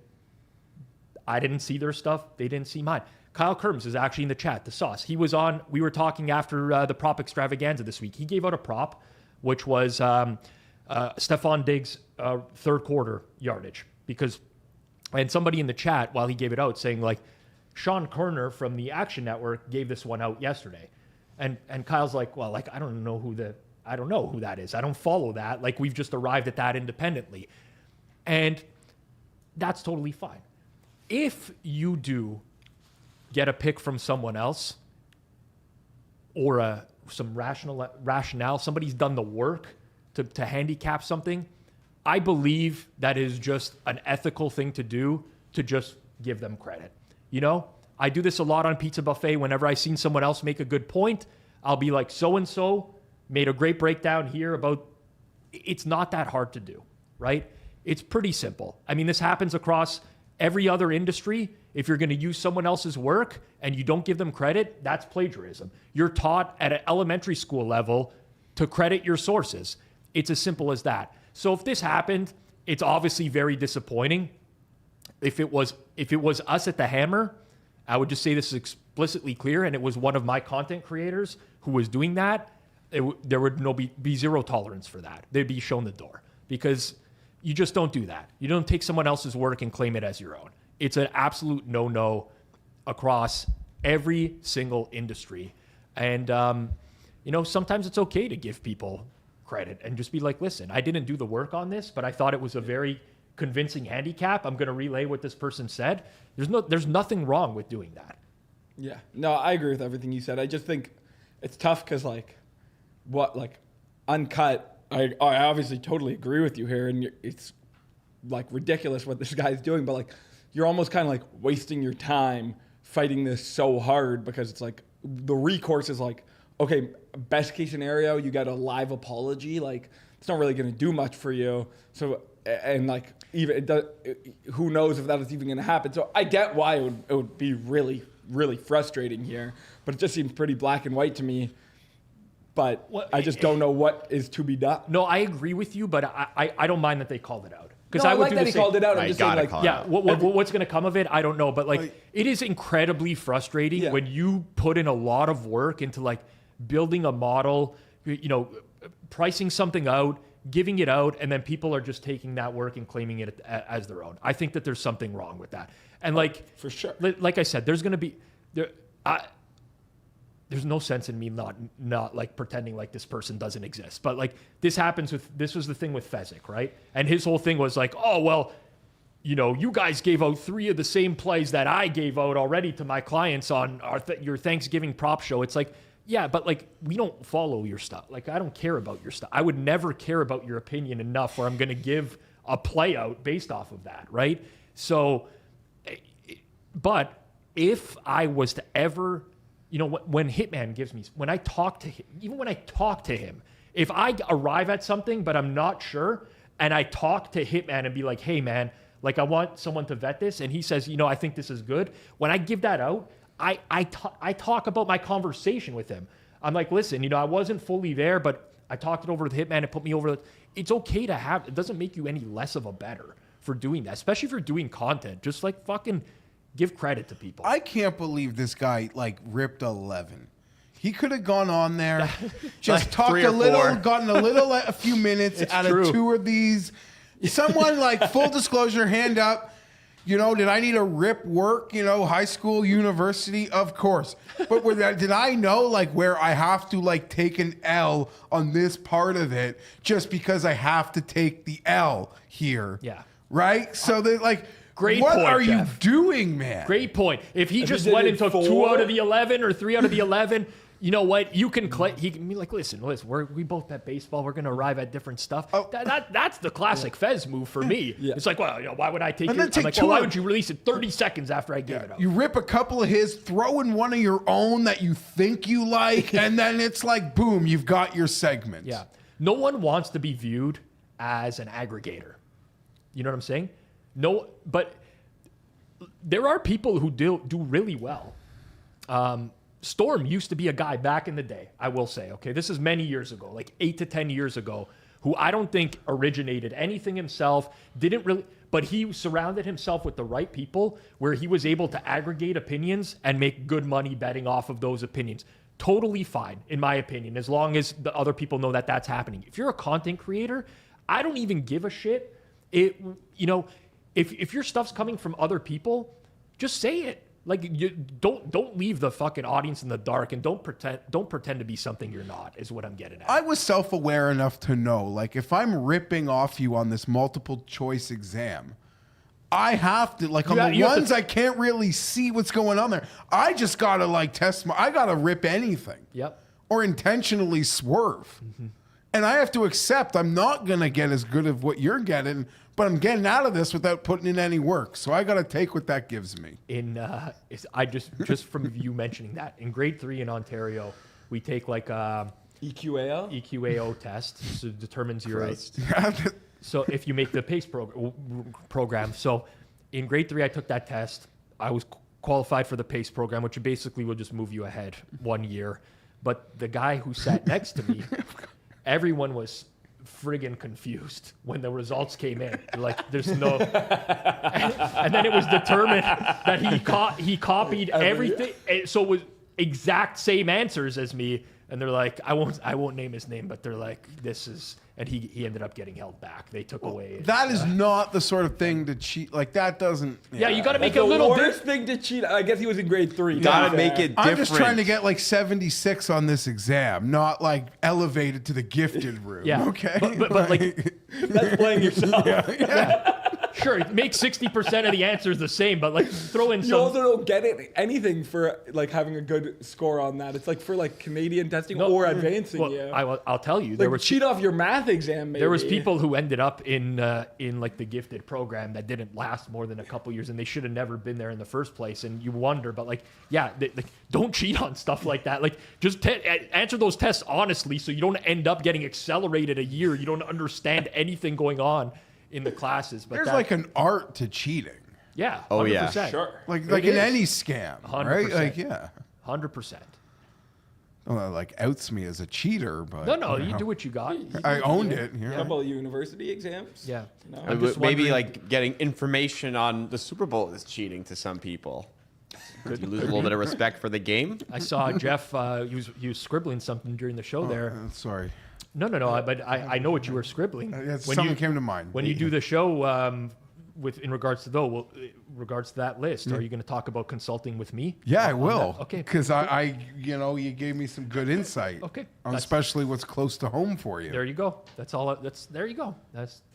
I didn't see their stuff, they didn't see mine. Kyle Kerms is actually in the chat, the sauce. He was on, we were talking after the prop extravaganza this week. He gave out a prop, which was Stephon Diggs' third quarter yardage. And somebody in the chat, while he gave it out, saying like, Sean Kerner from the Action Network gave this one out yesterday. And Kyle's like, well, like, I don't know who that is. I don't follow that. Like, we've just arrived at that independently. And that's totally fine. If you do get a pick from someone else or some rationale, somebody's done the work to handicap something, I believe that is just an ethical thing to do, to just give them credit. I do this a lot on Pizza Buffet. Whenever I seen someone else make a good point, I'll be like, so-and-so made a great breakdown here about, it's not that hard to do, right? It's pretty simple. I mean, this happens across every other industry. If you're going to use someone else's work and you don't give them credit, that's plagiarism. You're taught at an elementary school level to credit your sources. It's as simple as that. So if this happened, it's obviously very disappointing. If it was us at the Hammer, I would just say this is explicitly clear, and it was one of my content creators who was doing that, there would be zero tolerance for that. They'd be shown the door, because you just don't do that. You don't take someone else's work and claim it as your own. It's an absolute no-no across every single industry. And, sometimes it's okay to give people credit and just be like, listen, I didn't do the work on this, but I thought it was a very convincing handicap. I'm going to relay what this person said. There's nothing wrong with doing that. Yeah. No, I agree with everything you said. I just think it's tough because, uncut, I obviously totally agree with you here, and it's, ridiculous what this guy's doing, but, you're almost kind of, wasting your time fighting this so hard, because it's, the recourse is, okay, best case scenario, you got a live apology. It's not really going to do much for you. So, and, who knows if that is even going to happen. So I get why it would be really, really frustrating here, but it just seems pretty black and white to me. But I just don't know what is to be done. No, I agree with you, but I don't mind that they called it out. Because I would that he called it out. I'm just saying, what's going to come of it, I don't know. But it is incredibly frustrating when you put in a lot of work into building a model, pricing something out, giving it out, and then people are just taking that work and claiming it as their own. I think that there's something wrong with that. And for sure, like I said, there's going to be there's no sense in me not pretending like this person doesn't exist. But this was the thing with Fezzik, right? And his whole thing was you guys gave out 3 of the same plays that I gave out already to my clients on your Thanksgiving prop show. It's yeah, but we don't follow your stuff. I don't care about your stuff. I would never care about your opinion enough where I'm going to give a play out based off of that, right? So, but if I was to ever, when Hitman gives me, when I talk to him, if I arrive at something but I'm not sure, and I talk to Hitman and be like, hey man, Like, I want someone to vet this, and he says, I think this is good. When I give that out, I talk about my conversation with him. I'm like, listen, I wasn't fully there, but I talked it over with Hitman and put me over. It's okay to have, it doesn't make you any less of a better for doing that, especially if you're doing content. Just like fucking give credit to people. I can't believe this guy ripped 11. He could have gone on there, just Like talked 3 or a little, 4. gotten a few minutes out true. of 2 of these. Someone full disclosure, hand up. Did I need a rip work? High school, university, of course. But did I know where I have to take an L on this part of it just because I have to take the L here? Yeah. Right. So that Great what point, are Jeff. you doing, man? Great point. If he just he went did and took 2 4? out of the 11 or 3 out of the 11, you know what? You can he can be like, listen, we both bet baseball. We're going to arrive at different stuff. Oh. That's the classic Fez move for me. Yeah. It's like, well, why would I take And it? then take I'm like, 2 well, why out- would you release it 30 seconds after I gave it out? You rip a couple of his, throw in one of your own that you think you like, and then it's boom, you've got your segment. Yeah. No one wants to be viewed as an aggregator. You know what I'm saying? No, but there are people who do really well. Storm used to be a guy back in the day, I will say, okay? This is many years ago, 8 to 10 years ago, who I don't think originated anything himself, but he surrounded himself with the right people where he was able to aggregate opinions and make good money betting off of those opinions. Totally fine, in my opinion, as long as the other people know that that's happening. If you're a content creator, I don't even give a shit. If your stuff's coming from other people, just say it. You don't leave the fucking audience in the dark, and don't pretend to be something you're not, is what I'm getting at. I was self-aware enough to know, if I'm ripping off you on this multiple choice exam, I have to, on the ones I can't really see what's going on there, I just gotta I gotta rip anything. Yep. Or intentionally swerve. And I have to accept I'm not gonna get as good of what you're getting, but I'm getting out of this without putting in any work. So I got to take what that gives me. I just from you mentioning that, in grade 3 in Ontario, we take EQAO? EQAO test, so it determines your Christ. So if you make the PACE program. So in grade 3, I took that test. I was qualified for the PACE program, which basically will just move you ahead 1 year. But the guy who sat next to me, everyone was friggin' confused when the results came in. There's no... and then it was determined that he copied everything. So it was exact same answers as me. And they're like, I won't name his name, but they're like, this is... And he ended up getting held back. They took away... That is not the sort of thing to cheat. That doesn't... Yeah, you got to make That's it a the little worst thing to cheat. I guess he was in grade 3. Gotta make it different. I'm just trying to get 76 on this exam, not elevated to the gifted room. Yeah. Okay. But That's playing yourself. sure, make 60% of the answers the same, but throw in You some... also don't get anything for having a good score on that. It's for Canadian testing or advancing. Well, Yeah, I'll tell you, there was cheat off your math exam. Maybe. there was people who ended up in the gifted program that didn't last more than a couple years, and they should have never been there in the first place. And you wonder, but don't cheat on stuff like that. Just answer those tests honestly, so you don't end up getting accelerated a year. You don't understand anything going on in the classes. But There's an art to cheating. yeah, 100%. Oh, yeah. Sure. Like It in is. any scam, right? 100%. Yeah. 100%. Well, that outs me as a cheater, but No, you do what you got. I owned it. A Yeah. couple of university exams. Yeah. No. I'm just Maybe wondering- getting information on the Super Bowl is cheating to some people. You lose a little bit of respect for the game. I saw Jeff. He was scribbling something during the show there. Sorry. No. But I know what you were scribbling. Something came to mind. When you do the show, in regards to that list, are you going to talk about consulting with me? Yeah, I will. Okay. Because I, you gave me some good insight. Okay. On That's- especially what's close to home for you. There you go. That's all. There you go.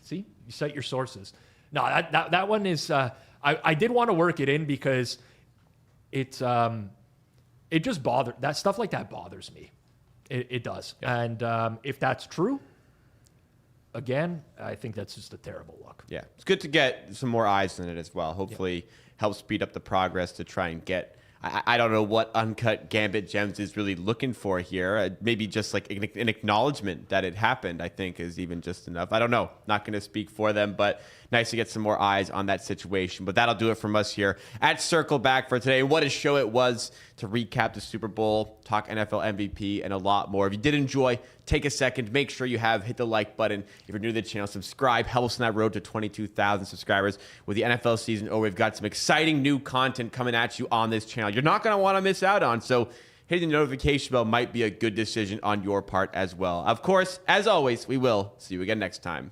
See, you cite your sources. No, that one is. I did want to work it in because it just bothered that stuff like that bothers me. It does. Yeah. And if that's true, again, I think that's just a terrible look. Yeah, it's good to get some more eyes in it as well. Hopefully, help speed up the progress to try and get I don't know what Uncut Gambit Gems is really looking for here. Maybe just like an acknowledgement that it happened, I think, is even just enough. I don't know. Not going to speak for them, but nice to get some more eyes on that situation. But that'll do it from us here at Circle Back for today. What a show it was to recap the Super Bowl, talk NFL MVP, and a lot more. If you did enjoy, take a second. Make sure you hit the like button. If you're new to the channel, subscribe. Help us on that road to 22,000 subscribers. With the NFL season over, we've got some exciting new content coming at you on this channel. You're not going to want to miss out on, so hitting the notification bell might be a good decision on your part as well. Of course, as always, we will see you again next time.